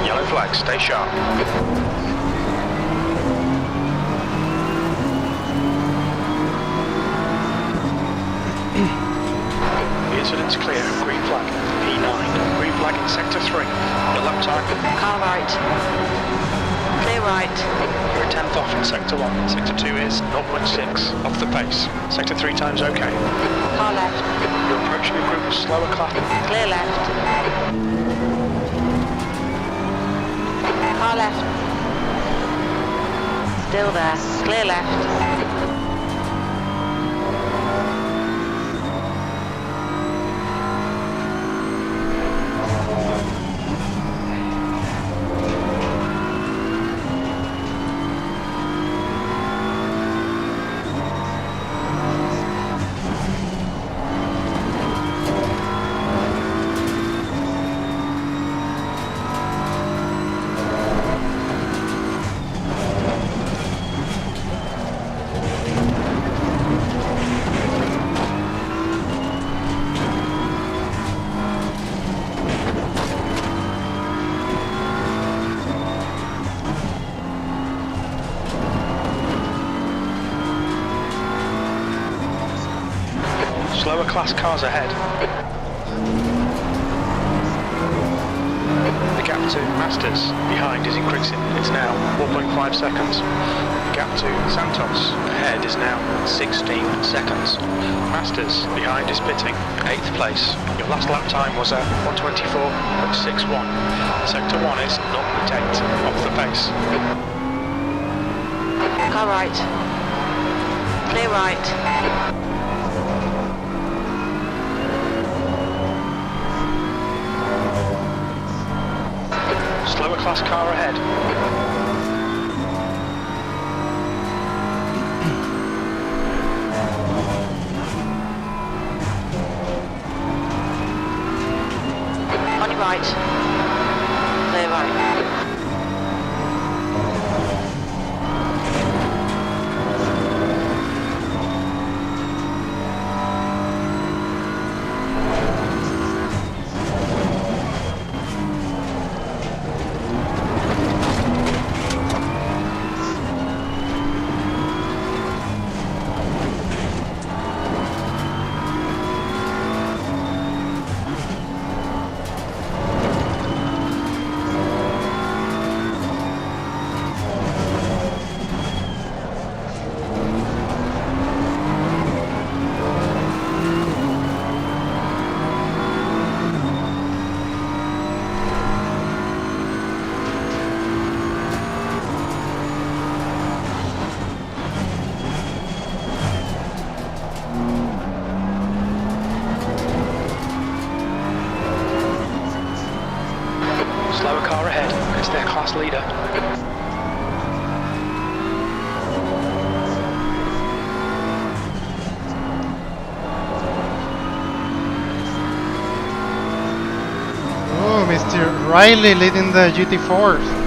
Yellow flag, stay sharp. The incident's clear, green flag, P9. Green flag in sector 3. Your lap time. Car right. Clear right. You're a 10th off in sector 1. Sector 2 is 0.6 off the pace. Sector 3 times okay. Car left. You're approaching a group of slower class. Clear left. Car left. Still there. Clear left. Slower class cars ahead. The gap to Masters behind is increasing. It's now 4.5 seconds. The gap to Santos ahead is now 16 seconds. Masters behind is pitting, 8th place. Your last lap time was at 124.61. Sector 1 is 0.8 off the pace. Car right. Clear right. Slower class car ahead. On your right. Clear right. Slower car ahead. It's their class leader. Oh, Mr. Riley leading the GT4s.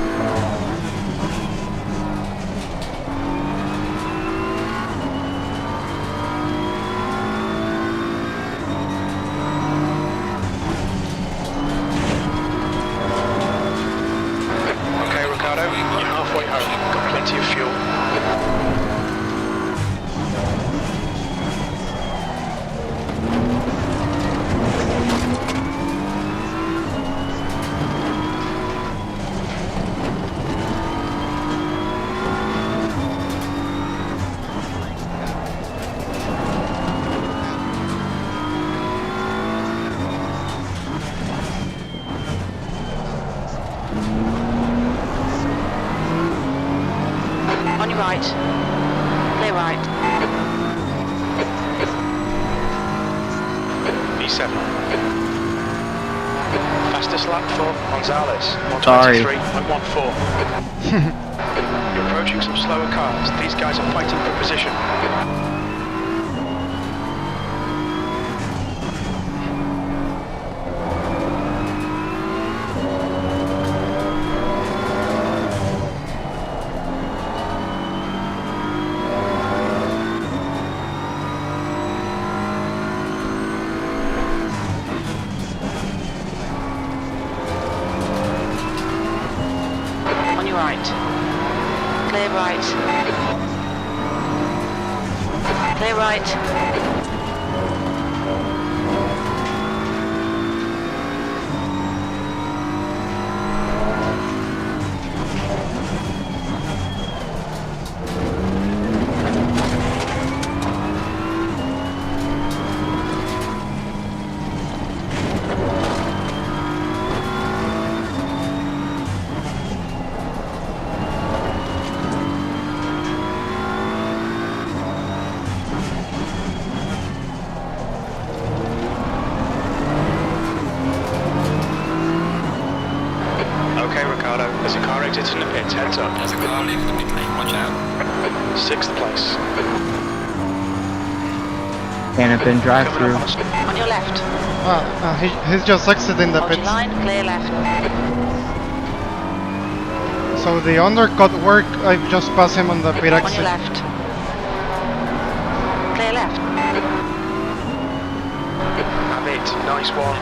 Okay, Ricardo, you're halfway home. Got plenty of fuel. On your right. Clear right. B7. Fastest lap for Gonzalez. Sorry. 123.14. You're approaching some slower cars. These guys are fighting for position. On your right. Clear right. Clear right. Okay, Ricardo, there's a car exiting the pits. Heads up. There's a car leaving the pit lane, watch out. 6th place. Canopin drive Coming through. up on a On your left. He's just exiting the Hold your pits. line. Clear left. So the undercut work, I just passed him on the pit On your exit. left. Clear left. Have it. Nice one.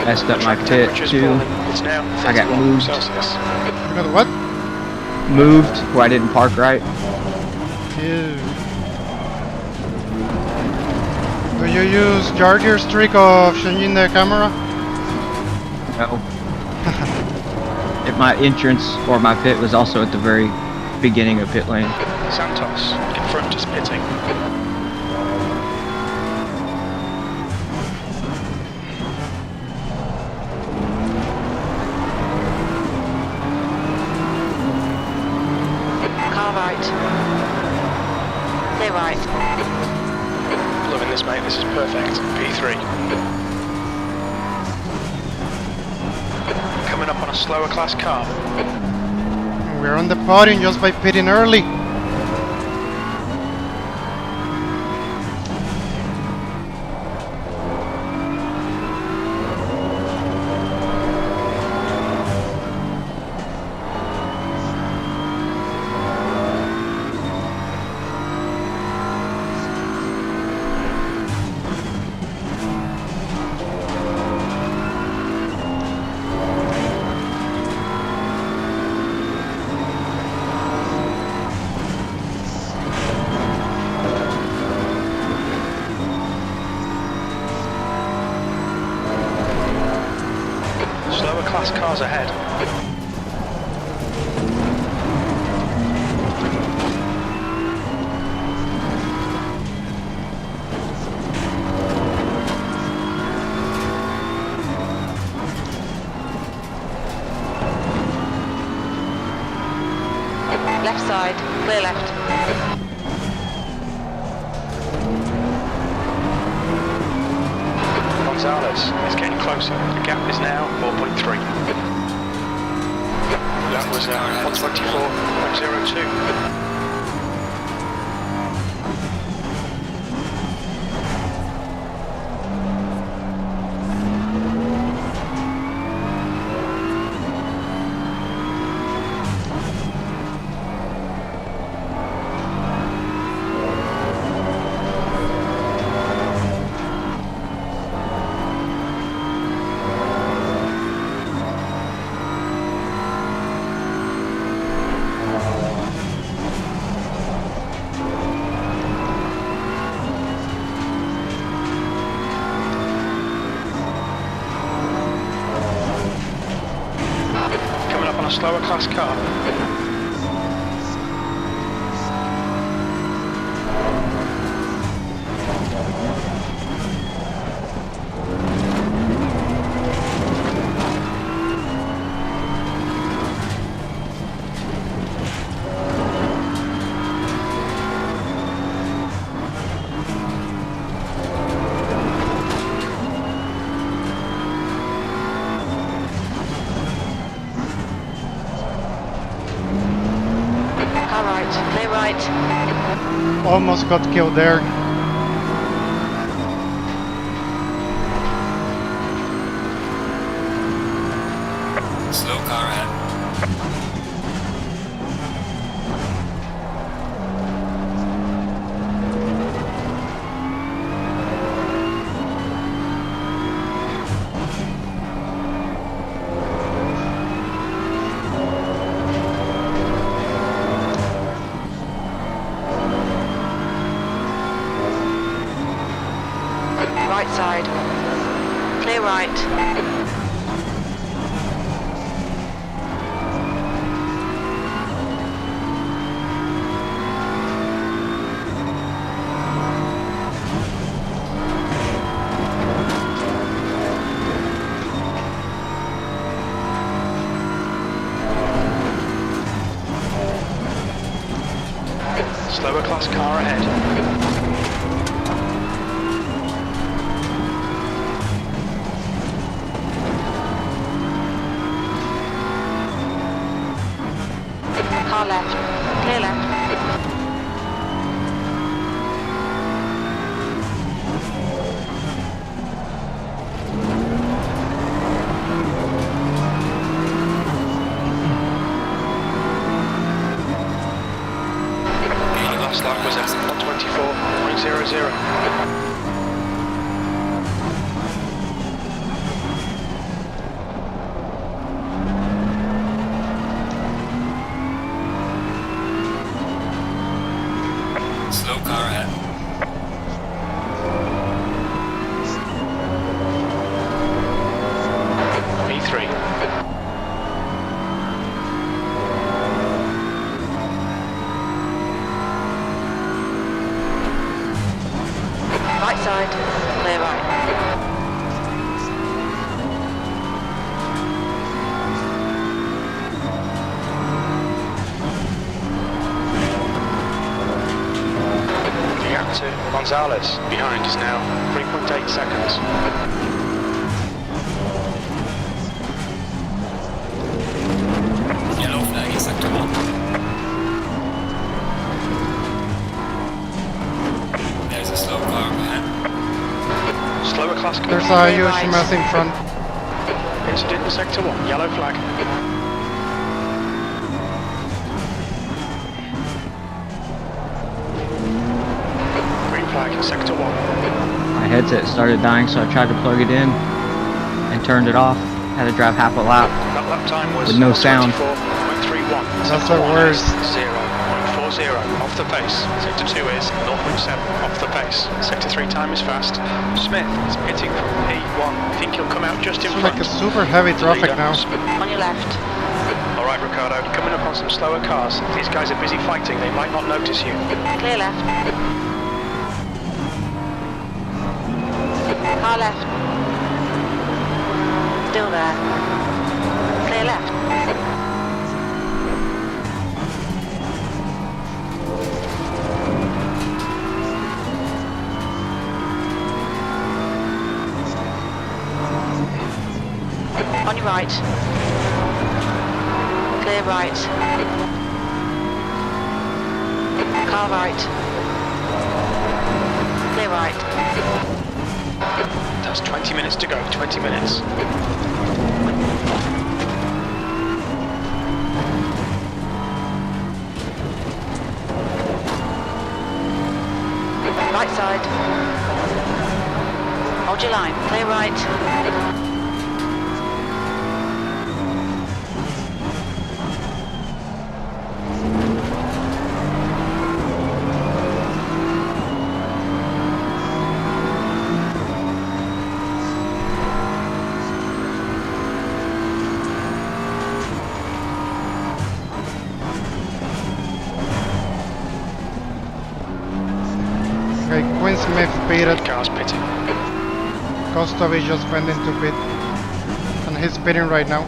Messed up my pit Temperature's too. falling. It's now I got 31 moved. Celsius. You got what? Moved where I didn't park right. Ew. Do you use Jardir's trick of changing the camera? No. If my entrance or my pit was also at the very beginning of pit lane. Santos in front is pitting. Car right. Clear right. Loving this, mate. This is perfect. P3. Coming up on a slower class car. We're on the podium just by pitting early. Slower class cars ahead. side, clear left. Gonzalez is getting closer. The gap is now 4.3. That was 124.02. On a slower class car. Almost got killed there. Slow car ahead. Right side, clear right. Slower class car ahead. Car left, clear left. The last lap was at 124.00. Slow car ahead. E3. Right side, clear right. The gap to Gonzalez behind is now 3.8 seconds. Yellow flag in sector 1. There's a slow car ahead. Slower class car. There's a huge mess in front. Incident in sector 1, yellow flag. Green flag in sector 1. My headset started dying, so I tried to plug it in and turned it off. Had to drive half a lap That lap time was with no sound. 124.31. That's the worst. 0.40 off the pace. Sector 2 is 0.7 off the pace. Sector 3 time is fast. Smith is pitting from P1. I think he'll come out just in It's front. like a super heavy traffic now. On your left. Alright Ricardo, coming up on some slower cars. These guys are busy fighting, they might not notice you. Clear left. Car left. Still there. Clear left. right. Clear right. Car right. Clear right. That's 20 minutes to go, 20 minutes. Right side. Hold your line. Clear right. Okay, Quinn Smith pitted. Cars pitting. Kostovic just went into pit. And he's pitting right now.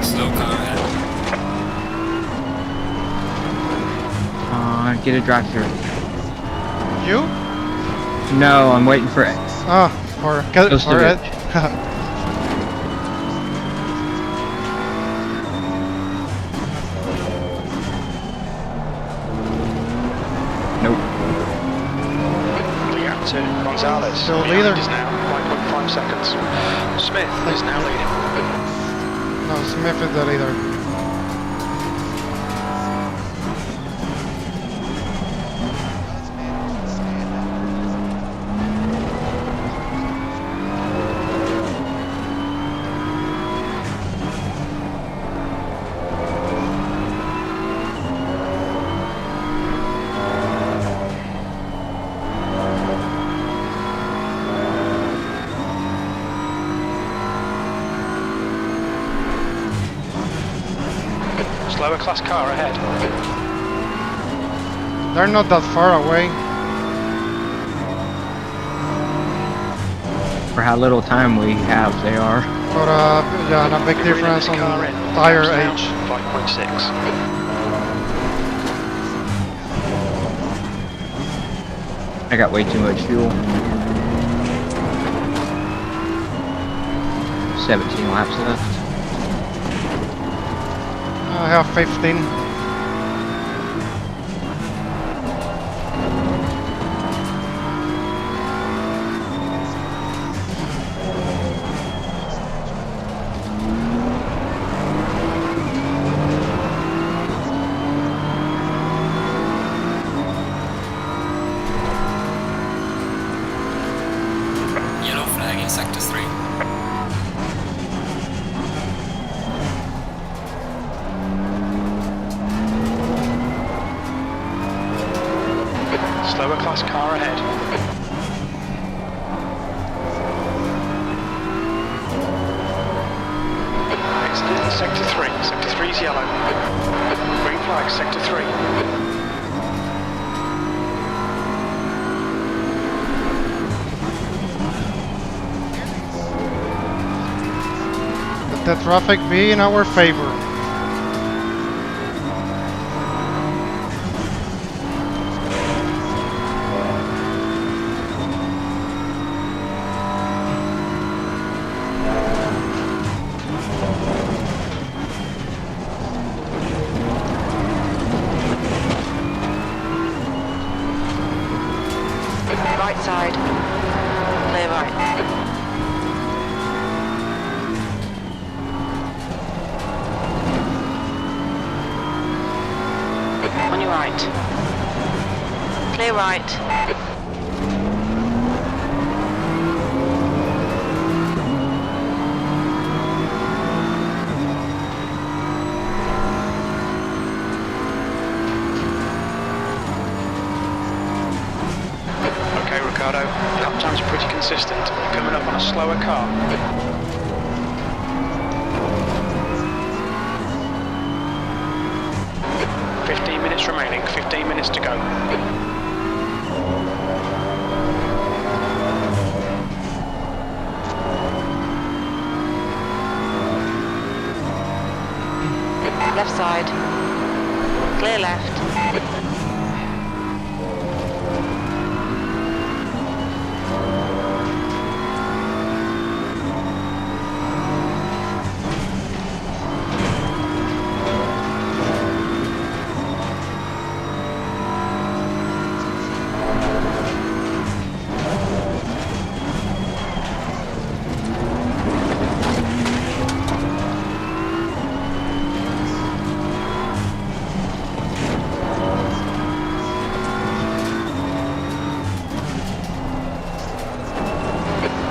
Slow car ahead. Get a drive through. You? No, I'm waiting for it. Ah, for Kostovic. it. Nope. Lead to Gonzalez. Still Behind leader. is now 1.5 seconds. Smith is now leading. No, Smith is the leader. Slower class car ahead. They're not that far away. For how little time we have, they are. But yeah, and a big difference on tire age. 5.6. I got way too much fuel. 17 laps left. I have 15. Yellow flag in sector 3. Slower class car ahead. Exit sector 3. Sector 3 is yellow. Green flag, sector 3. Let the traffic be in our favor. Right side. Clear right. On your right. Clear right. slower car. .15 minutes remaining, 15 minutes to go. Left side. Clear left.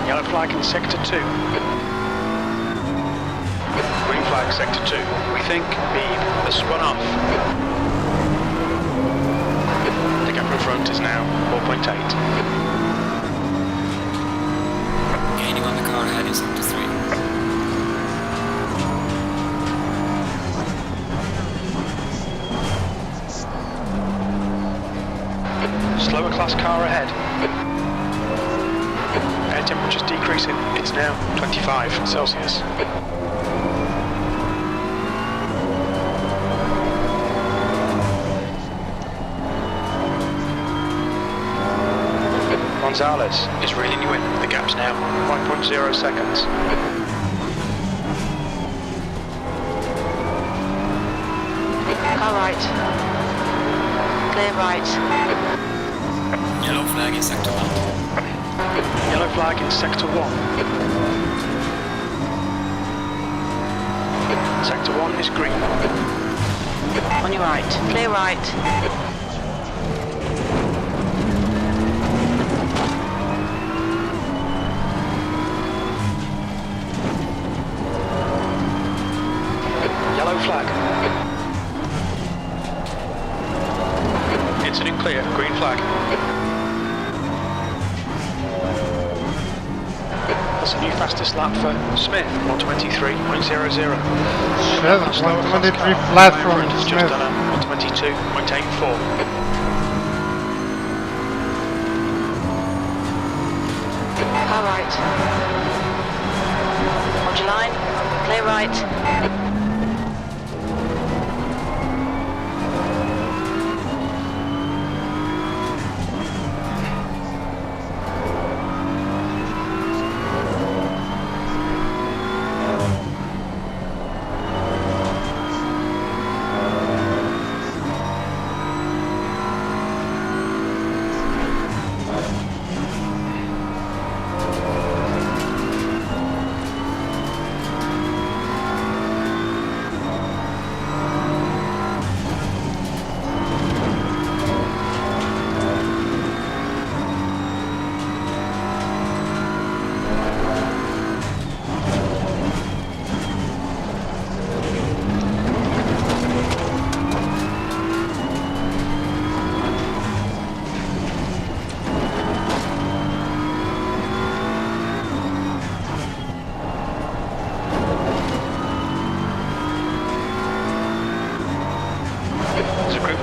Yellow flag in sector 2. Green flag sector 2. We think Beeb has spun off. The gap in front is now 4.8. Gaining on the car ahead in sector 3. Slower class car ahead. Air temperature's decreasing. It's now 25 Celsius. Gonzalez is reeling you in. The gap's now 1.0 seconds. Car right. Clear right. Yellow flag in sector 1. Yellow flag in sector 1. Sector 1 is green. On your right. Clear right. Yellow flag. Incident clear. Green flag. That's a new fastest lap for Smith, 123.00. Shit, 123 flat from It's Smith. just done a 122.84. Car right. Hold your line. Clear right.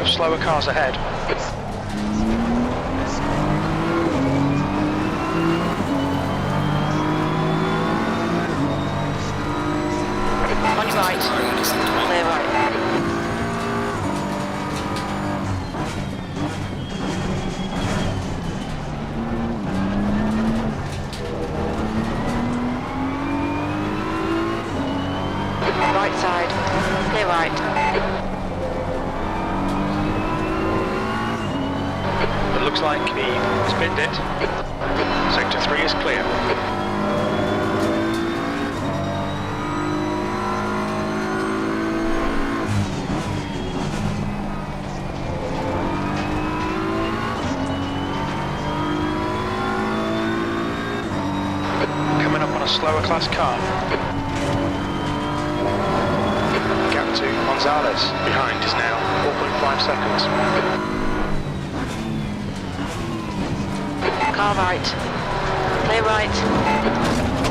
Slower cars ahead. On your right. Clear right. Right side. Clear right. It looks like he spinned it. Sector 3 is clear. Coming up on a slower class car. Gap to Gonzalez behind is now 4.5 seconds. Car right. Clear right.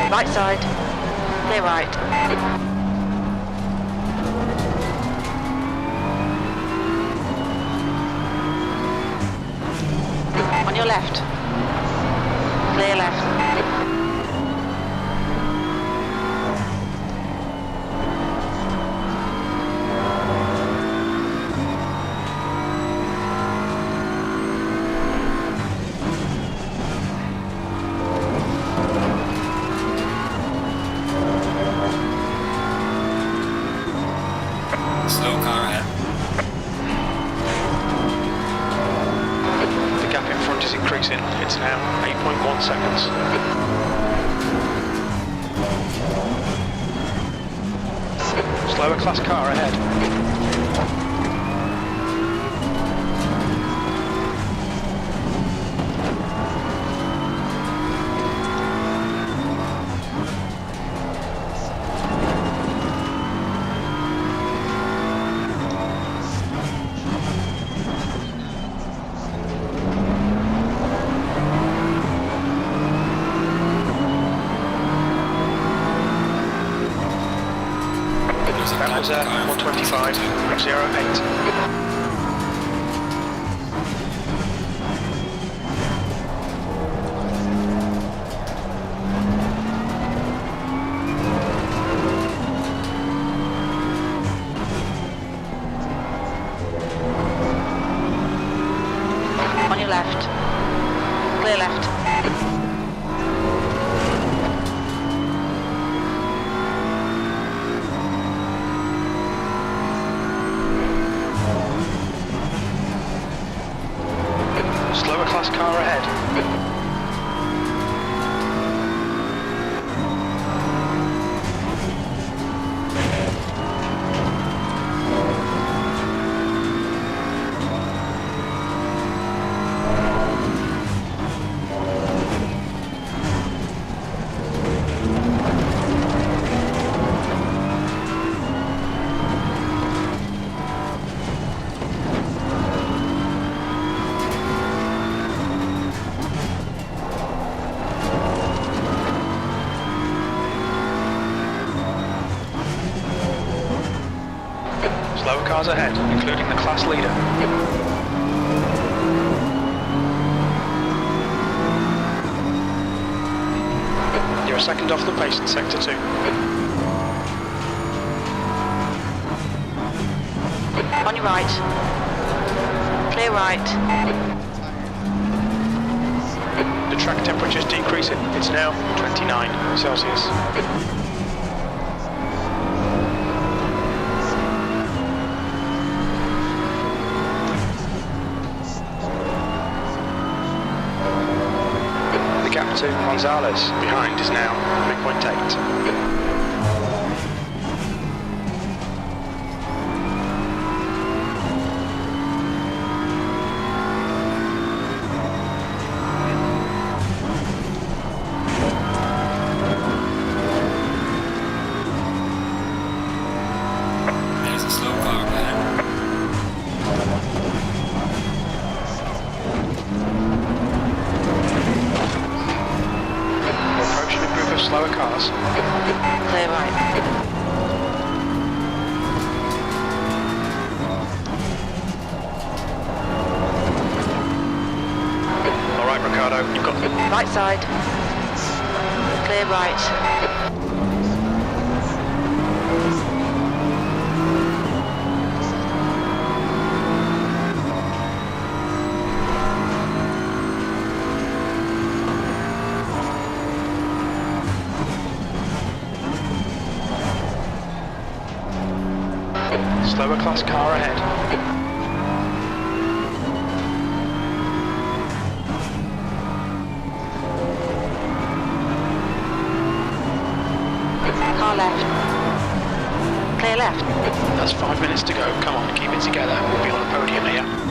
Right side. Clear right. On your left. Clear left. Slow car ahead. The gap in front is increasing. It's now 8.1 seconds. Slower class car ahead. That was 125.08. On your left. Clear left. Slower class car ahead. Slower cars ahead, including the class leader. You're a second off the pace in sector 2. On your right. Clear right. The track temperature is decreasing. It's now 29 Celsius. The gap to Gonzalez behind is now 3.8. There's a slow car ahead. We're approaching a group of slower cars. Clear right. Alright, Ricardo, you've got the Right side. Clear right. slower class car ahead. Car left. Clear left. That's 5 minutes to go. Come on, keep it together. We'll be on the podium here.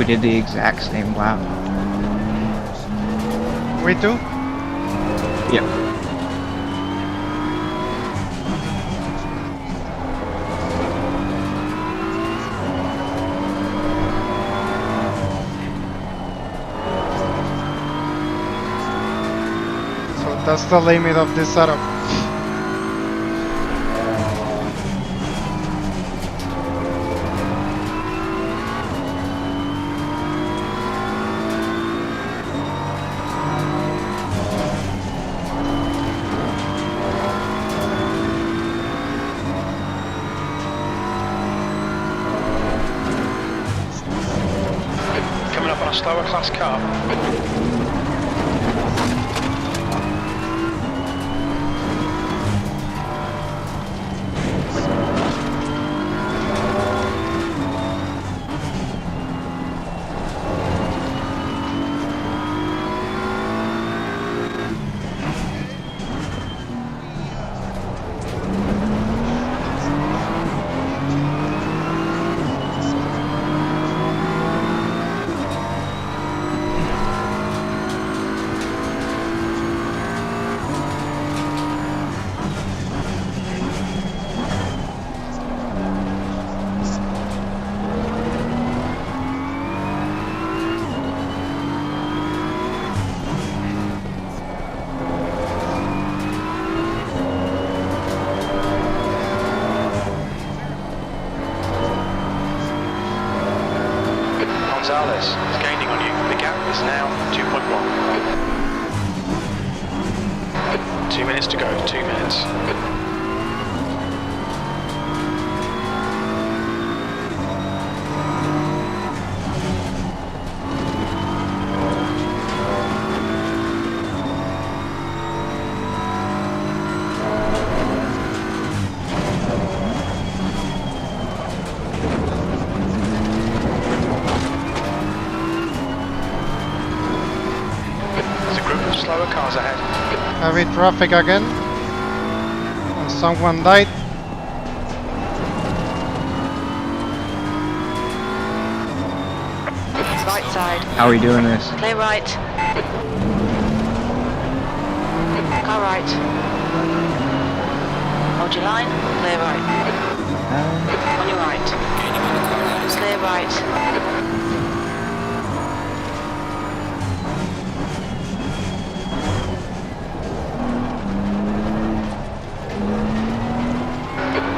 We did the exact same lap. We too? Yep. So that's the limit of this setup. Coming up on a slower class car. Gonzalez is gaining on you. The gap is now 2.1. 2 minutes to go, 2 minutes. Slower cars ahead. Heavy traffic again. And someone died. Right side. How are we doing this? Clear right. Car right. Hold your line. Clear right. On your right. Clear right.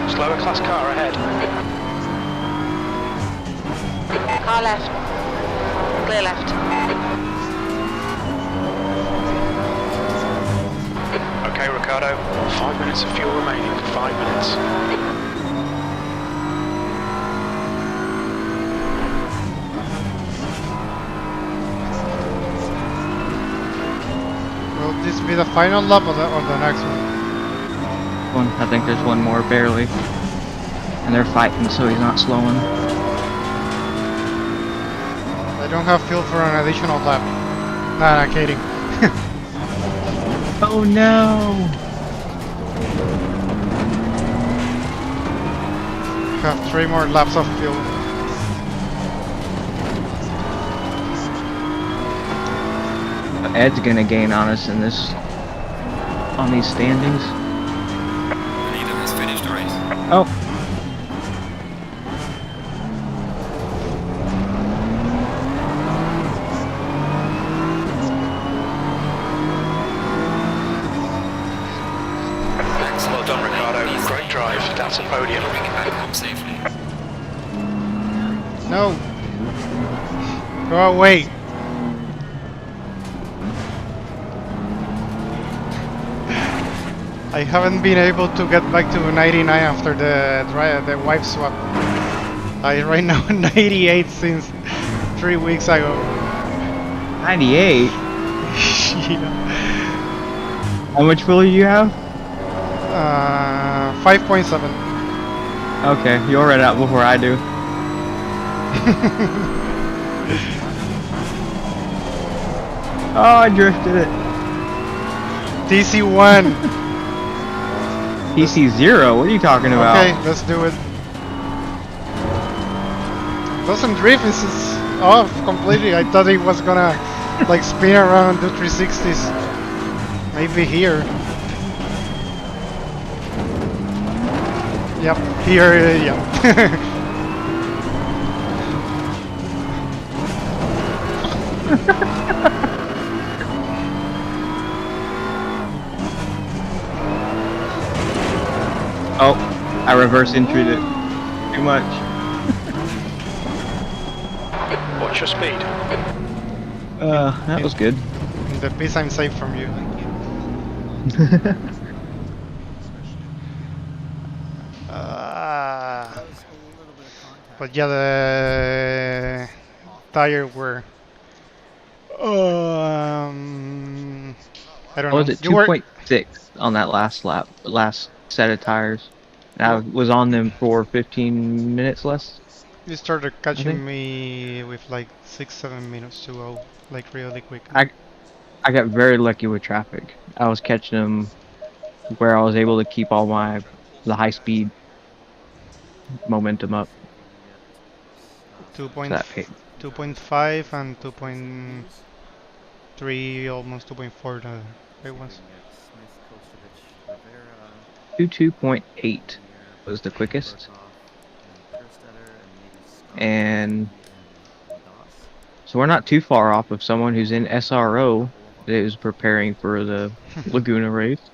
Slower class car ahead. Car left. Clear left. Okay, Ricardo. 5 minutes of fuel remaining. 5 minutes. Will this be the final lap or the next one? I think there's one more, barely. And they're fighting, so he's not slowing. I don't have fuel for an additional lap. Nah, not kidding. Oh no! Have 3 more laps of fuel. Ed's gonna gain on us in this, on these standings. Oh. Well done, Ricardo. Great drive. That's a podium. No. Go away. I haven't been able to get back to 99 after the wipe swap. I right now 98 since 3 weeks ago. 98? Yeah. How much fuel do you have? 5.7. Okay, you'll run out before I do. Oh, I drifted it. TC1. TC0? What are you talking about? Okay, let's do it. Doesn't drift, off completely. I thought it was gonna like spin around the 360s. Maybe here. Yep, here, yeah. Oh, I reverse entered it. Too much. What's your speed? That was good. In the piece I'm safe from you. But yeah, the tire were. I don't What was know. it? You were 2.6 on that last lap, last set of tires. I was on them for 15 minutes less. You started I catching think. me with like 6-7 minutes to go, like really quick. I got very lucky with traffic. I was catching them where I was able to keep all the high speed momentum up. 2.5 and 2.3, almost 2.4 it was. 2.8 was the quickest. And so we're not too far off of someone who's in SRO that is preparing for the Laguna race.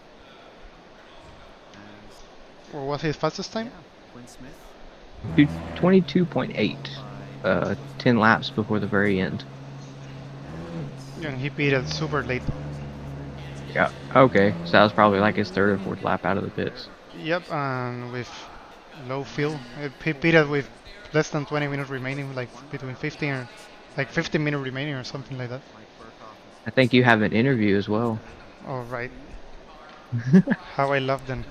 What was his fastest time? 22.8. 10 laps before the very end. And he beat it super late. Yeah. Okay. So that was probably like his third or fourth lap out of the pits. Yep, and with low fuel. He beat it with less than 20 minutes remaining, like between 15 or like 15 minutes remaining or something like that. I think you have an interview as well. All right. How I love them.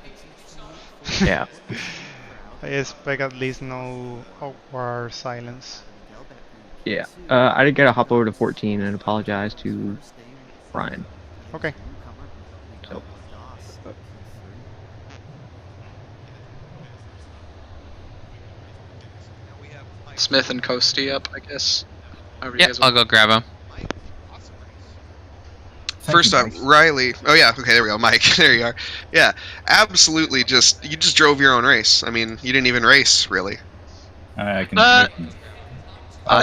Yeah. I expect at least no awkward silence. Yeah. I did get to hop over to 14 and apologize to Brian. Okay. So. Smith and Coasty up, I guess. Yeah, I'll go grab him. First up, Riley. Oh yeah, okay, there we go, Mike. There you are. Yeah, absolutely. You just drove your own race. I mean, you didn't even race really. I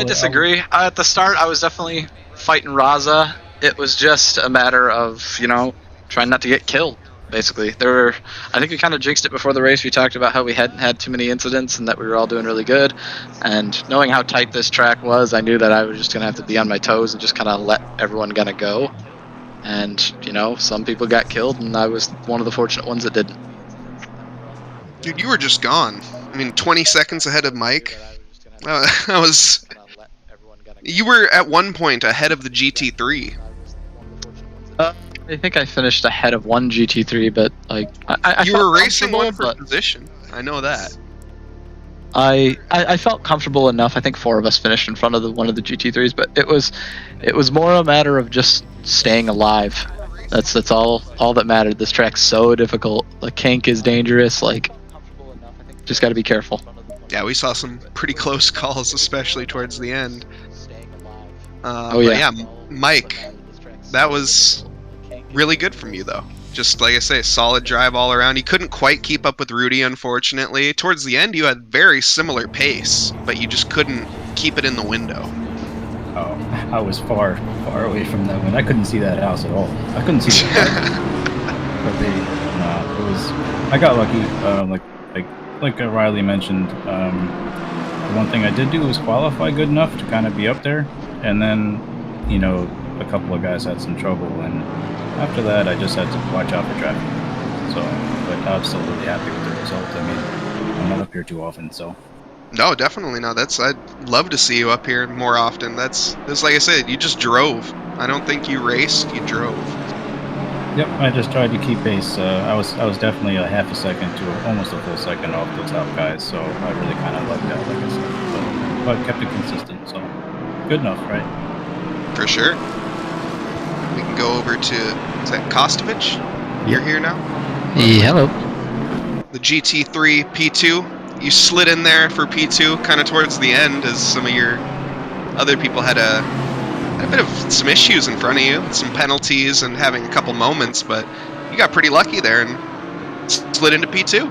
disagree. At the start, I was definitely fighting Raza. It was just a matter of, trying not to get killed, basically. I think we kind of jinxed it before the race. We talked about how we hadn't had too many incidents and that we were all doing really good. And knowing how tight this track was, I knew that I was just going to have to be on my toes and just kind of let everyone kind of go. And, some people got killed, and I was one of the fortunate ones that didn't. Dude, you were just gone. I mean, 20 seconds ahead of Mike. You were at one point ahead of the GT3. I think I finished ahead of one GT3, but you were racing one for position. I know that. I felt comfortable enough. I think 4 of us finished in front of one of the GT3s, but it was more a matter of just staying alive. That's all that mattered. This track's so difficult. The kink is dangerous. Just got to be careful. Yeah, we saw some pretty close calls, especially towards the end. Yeah, Mike, that was really good from you, though. Just like I say, solid drive all around. You couldn't quite keep up with Rudy, unfortunately. Towards the end, you had very similar pace, but you just couldn't keep it in the window. Oh, I was far away from them, and I couldn't see that house at all. I couldn't see the but it was. I got lucky. Like Riley mentioned, the one thing I did do was qualify good enough to kind of be up there, and then, a couple of guys had some trouble, and after that, I just had to watch out for traffic. So, but I'm still really happy with the result. I mean, I'm not up here too often, so. No, definitely not. I'd love to see you up here more often. That's like I said, you just drove. I don't think you raced, you drove. Yep, I just tried to keep pace. I was definitely a half a second to almost a full second off the top guys, so I really kind of lucked out, like I said. But kept it consistent, so good enough, right? For sure. We can go over to, is that Kostovich? You're here now? Hello. The GT3 P2. You slid in there for P2 kind of towards the end as some of your other people had a bit of some issues in front of you, some penalties and having a couple moments, but you got pretty lucky there and slid into P2.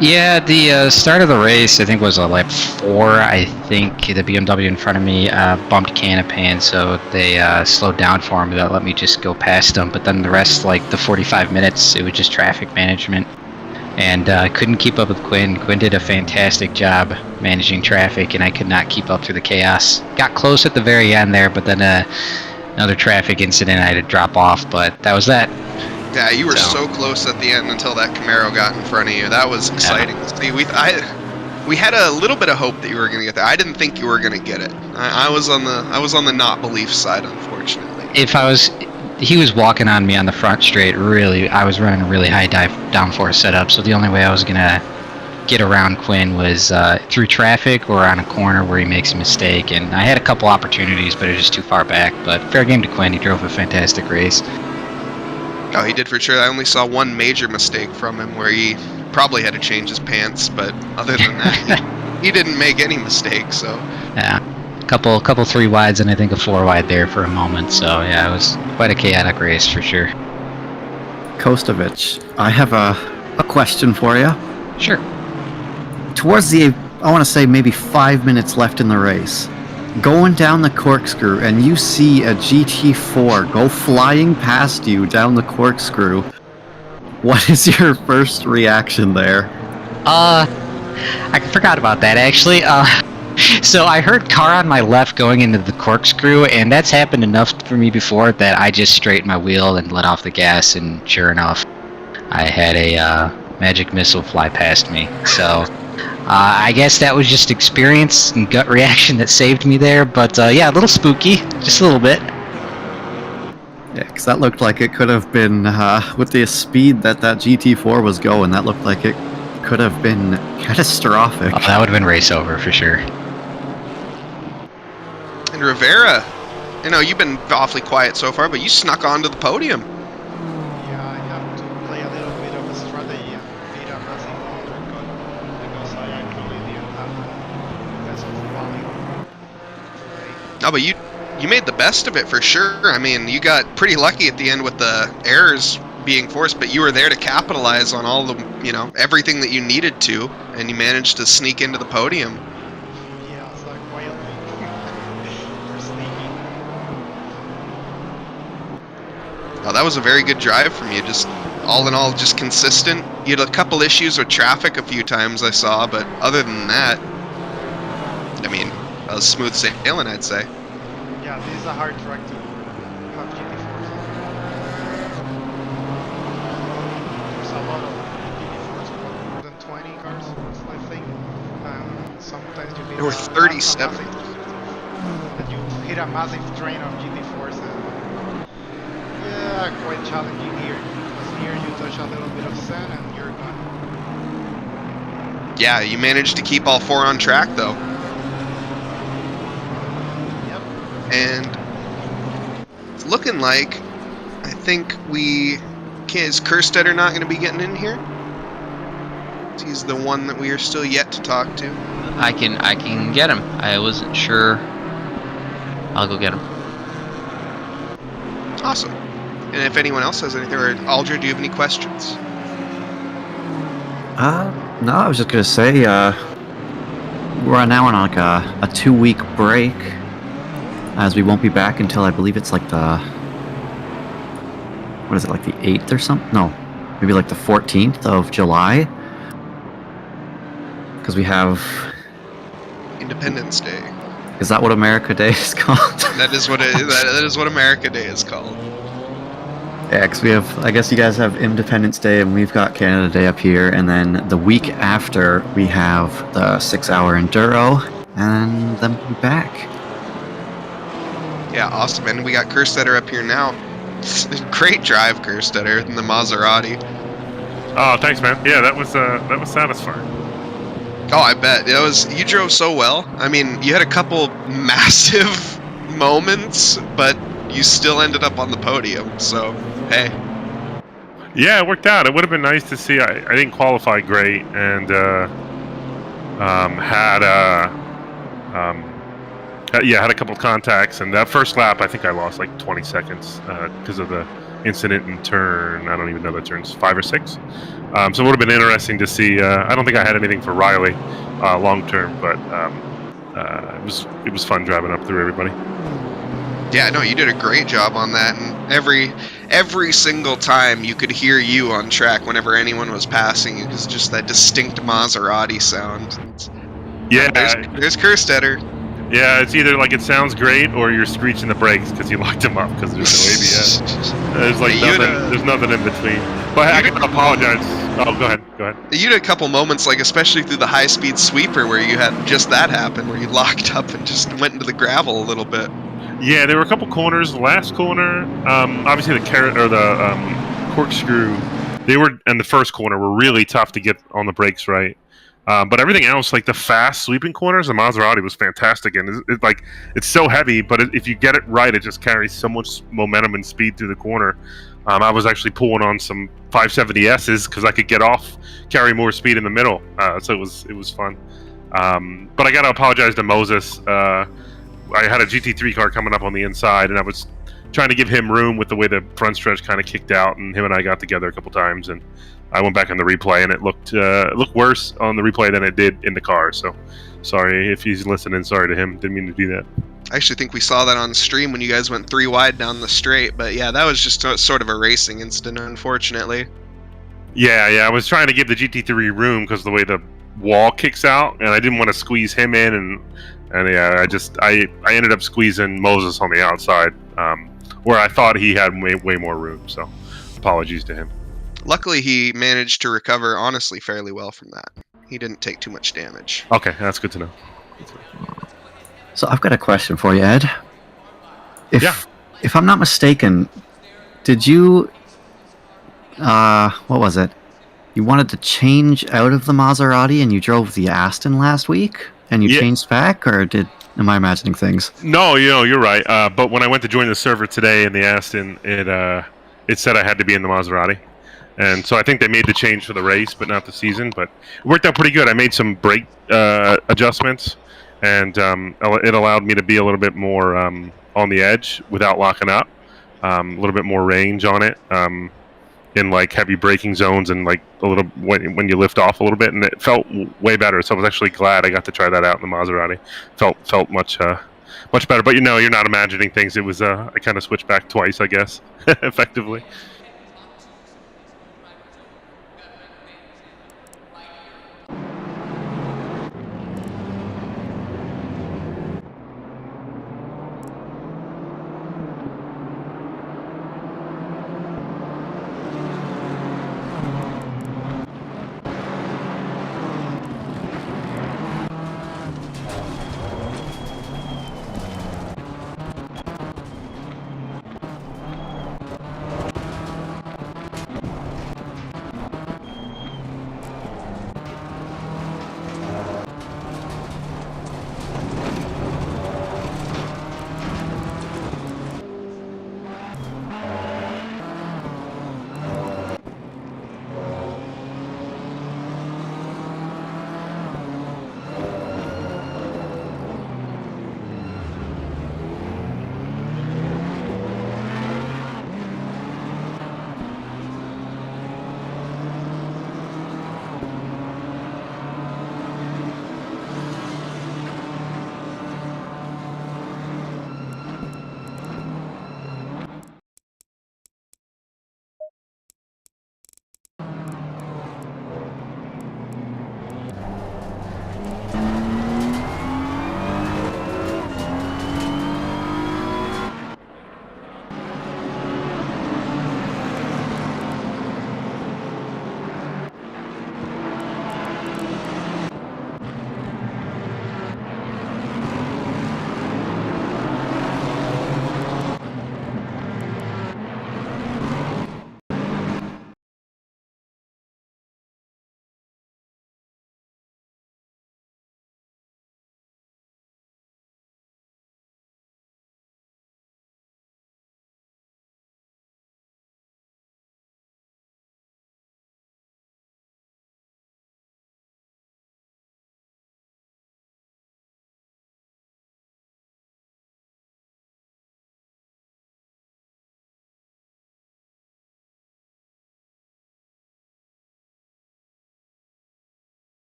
Yeah, the start of the race, I think, was lap 4. I think the BMW in front of me bumped Canapan, so they slowed down for me. That let me just go past them. But then the rest, like the 45 minutes, it was just traffic management. And I couldn't keep up with Quinn. Quinn did a fantastic job managing traffic, and I could not keep up through the chaos. Got close at the very end there, but then another traffic incident, I had to drop off, but that was that. Yeah, you were so close at the end until that Camaro got in front of you. That was exciting to see. We had a little bit of hope that you were going to get there. I didn't think you were going to get it. I was on the not belief side, unfortunately. He was walking on me on the front straight. Really, I was running a really high downforce setup, so the only way I was gonna get around Quinn was through traffic or on a corner where he makes a mistake. And I had a couple opportunities, but it was just too far back. But fair game to Quinn. He drove a fantastic race. Oh, he did for sure. I only saw one major mistake from him where he probably had to change his pants, but other than that, he didn't make any mistakes. So yeah, couple 3 wides and I think a 4 wide there for a moment. So yeah, it was quite a chaotic race for sure. Kostovich, I have a question for you. Sure. Towards the, I want to say maybe 5 minutes left in the race, going down the corkscrew and you see a GT4 go flying past you down the corkscrew, what is your first reaction there? I forgot about that actually. So I heard car on my left going into the corkscrew, and that's happened enough for me before that I just straightened my wheel and let off the gas, and sure enough, I had a magic missile fly past me. So I guess that was just experience and gut reaction that saved me there, but yeah, a little spooky, just a little bit. Yeah, because that looked like it could have been, with the speed that GT4 was going, that looked like it could have been catastrophic. Oh, that would have been race over for sure. And Rivera, you know, you've been awfully quiet so far, but you snuck onto the podium. Yeah, I have to play a little bit of a strategy and beat a massive undercut because I actually didn't have the best of volume. No, but you made the best of it for sure. I mean, you got pretty lucky at the end with the errors being forced, but you were there to capitalize on all the, you know, everything that you needed to, and you managed to sneak into the podium. Yeah, it's like quietly. We're sneaking. Oh, that was a very good drive from you. Just all in all, just consistent. You had a couple issues with traffic a few times I saw, but other than that, I mean, that was smooth sailing, I'd say. Yeah, this is a hard track to have GT4s. There's a lot of GT4s, more than 20 cars, I think. Sometimes you hit There were 37. And you hit a massive train of GT4s. Yeah, quite challenging here. Because here you touch a little bit of sand and you're gone. Yeah, you managed to keep all 4 on track, though. And it's looking like, I think is Kerstetter not going to be getting in here? He's the one that we are still yet to talk to. I can get him. I wasn't sure. I'll go get him. Awesome. And if anyone else has anything, or Aldra, do you have any questions? No, I was just gonna say, we're now on like a 2-week break, as we won't be back until I believe it's like the, what is it, like the 8th or something? No, maybe like the 14th of July. Because we have Independence Day. Is that what America Day is called? That is what that is what America Day is called. Yeah, because we have, I guess you guys have Independence Day and we've got Canada Day up here, and then the week after we have the 6-hour enduro, and then we'll be back. Yeah, awesome. And we got Kerstetter up here now. Great drive, Kerstetter, in the Maserati. Oh, thanks, man. Yeah, that was satisfying. Oh, I bet. You drove so well. I mean, you had a couple massive moments, but you still ended up on the podium, so hey. Yeah, it worked out. It would have been nice to see. I didn't qualify great, yeah, had a couple contacts, and that first lap, I think I lost like 20 seconds because of the incident in turn. I don't even know the turns 5 or 6. So it would have been interesting to see. I don't think I had anything for Riley long term, but it was fun driving up through everybody. Yeah, no, you did a great job on that, and every single time you could hear you on track whenever anyone was passing you, because just that distinct Maserati sound. Yeah, there's Kerstetter. Yeah, it's either like it sounds great or you're screeching the brakes because you locked him up because there's no ABS. There's like there's nothing in between. But I can apologize. Oh, go ahead. You had a couple moments, like especially through the high-speed sweeper, where you had just that happen, where you locked up and just went into the gravel a little bit. Yeah, there were a couple corners. The last corner, obviously the corkscrew, they were in the first corner were really tough to get on the brakes right. But everything else, like the fast sweeping corners, the Maserati was fantastic, and it's so heavy. But if you get it right, it just carries so much momentum and speed through the corner. I was actually pulling on some 570Ss because I could carry more speed in the middle. So it was fun. But I got to apologize to Moses. I had a GT3 car coming up on the inside, and I was trying to give him room with the way the front stretch kind of kicked out, and him and I got together a couple times, and I went back on the replay, and it looked worse on the replay than it did in the car. So, sorry if he's listening. Sorry to him. Didn't mean to do that. I actually think we saw that on the stream when you guys went 3 wide down the straight. But yeah, that was just sort of a racing incident, unfortunately. Yeah. I was trying to give the GT3 room because the way the wall kicks out, and I didn't want to squeeze him in, and yeah, I ended up squeezing Moses on the outside, where I thought he had way more room. So, apologies to him. Luckily, he managed to recover, honestly, fairly well from that. He didn't take too much damage. Okay, that's good to know. So I've got a question for you, Ed. If I'm not mistaken, did you... what was it? You wanted to change out of the Maserati and you drove the Aston last week? And you changed back? Or am I imagining things? No, you're right. But when I went to join the server today in the Aston, it said I had to be in the Maserati. And so I think they made the change for the race, but not the season. But it worked out pretty good. I made some brake adjustments, and it allowed me to be a little bit more on the edge without locking up. A little bit more range on it in like heavy braking zones, and like a little when you lift off a little bit, and it felt way better. So I was actually glad I got to try that out in the Maserati. Felt much better. But you're not imagining things. It was I kind of switched back twice, I guess, effectively.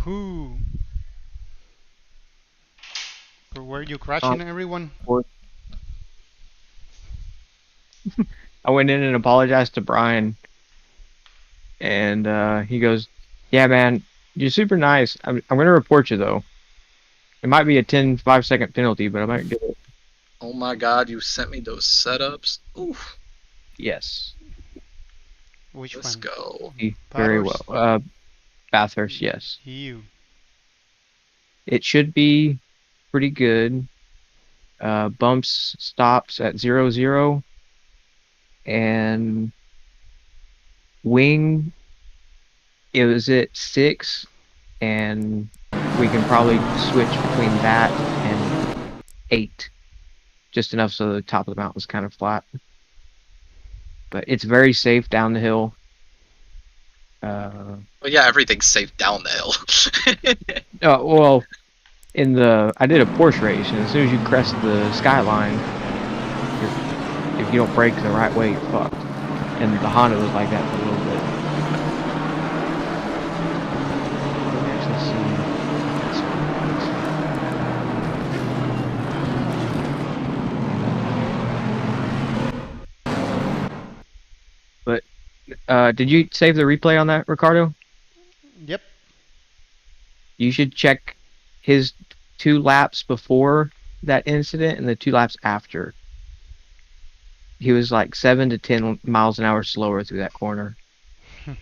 Woohoo! Or were you crashing everyone? I went in and apologized to Brian, and he goes, "Yeah, man, you're super nice. I'm gonna report you though. It might be a 5-second penalty, but I might get it." Oh my god, you sent me those setups. Oof. Yes. Which Let's one? go. Very well. Bathurst, yes. You. It should be pretty good. Bumps stops at 0-0, and wing it was at 6, and we can probably switch between that and 8, just enough so the top of the mountain's kind of flat. But it's very safe down the hill. Well, yeah, everything's safe down the hill. Well, I did a Porsche race, and as soon as you crest the skyline, if you don't brake the right way, you're fucked. And the Honda was like that for a little bit. Let's see. But did you save the replay on that, Ricardo? Yep. You should check his 2 laps before that incident and the 2 laps after. He was like 7 to 10 miles an hour slower through that corner. What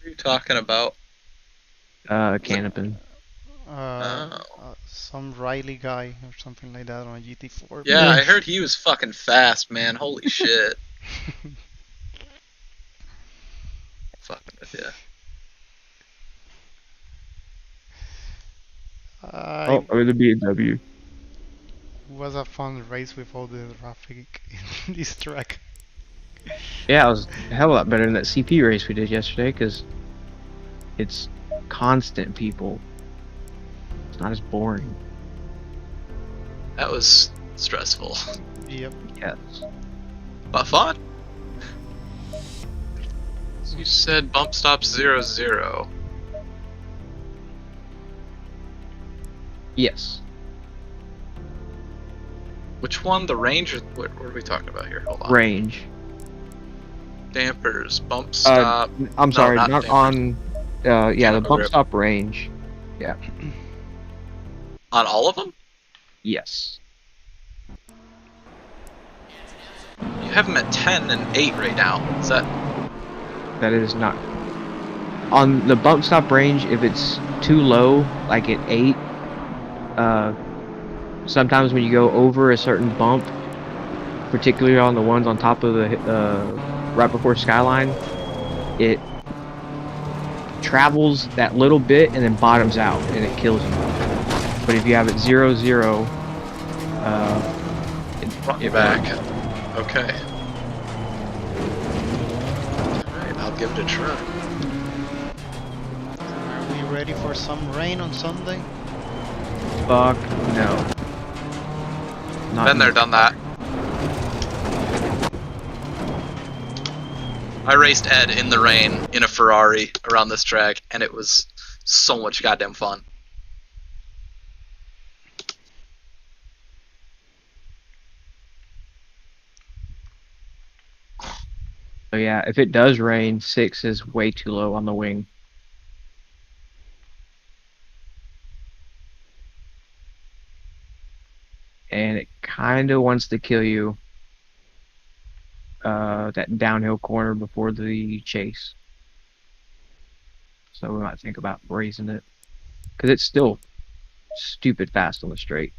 are you talking about? Canopin. Some Riley guy or something like that on a GT4. Yeah, I heard he was fucking fast, man. Holy shit. Fucking with ya. The BMW. Was a fun race with all the traffic in this track. Yeah, it was a hell of a lot better than that CP race we did yesterday, because it's constant people. It's not as boring. That was stressful. Yep. Yes. But fun. You said bump stops 0-0. Yes. Which one? The range? Or what are we talking about here? Hold on. Range. Dampers, bump stop. I'm sorry, no, not dampers. on. Yeah, the bump grip. stop range. Yeah. On all of them? Yes. You have them at 10 and 8 right now. Is that? That is not. On the bump stop range, if it's too low, like at 8, sometimes when you go over a certain bump, particularly on the ones on top of the right before skyline, it travels that little bit and then bottoms out and it kills you. But if you have it 0-0, Brought back. Okay. Alright, I'll give it a try. Are we ready for some rain on Sunday? Fuck no. Been there, done that. I raced Ed in the rain in a Ferrari around this track, and it was so much goddamn fun. So yeah, if it does rain, 6 is way too low on the wing. And it kind of wants to kill you that downhill corner before the chase. So we might think about raising it. Because it's still stupid fast on the straight.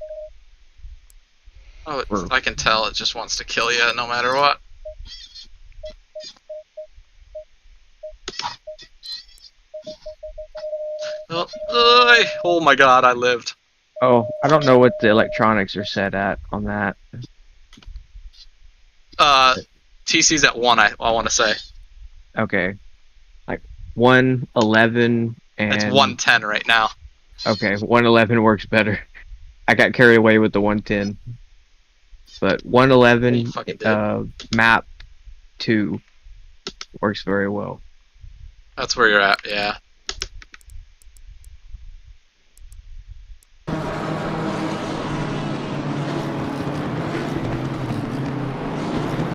Oh, I can tell it just wants to kill you no matter what. Oh my god, I lived. Oh, I don't know what the electronics are set at on that. TC's at 1, I want to say. Okay. Like 111 and... It's 110 right now. Okay, 111 works better. I got carried away with the 110. But 111 map 2 works very well. That's where you're at, yeah.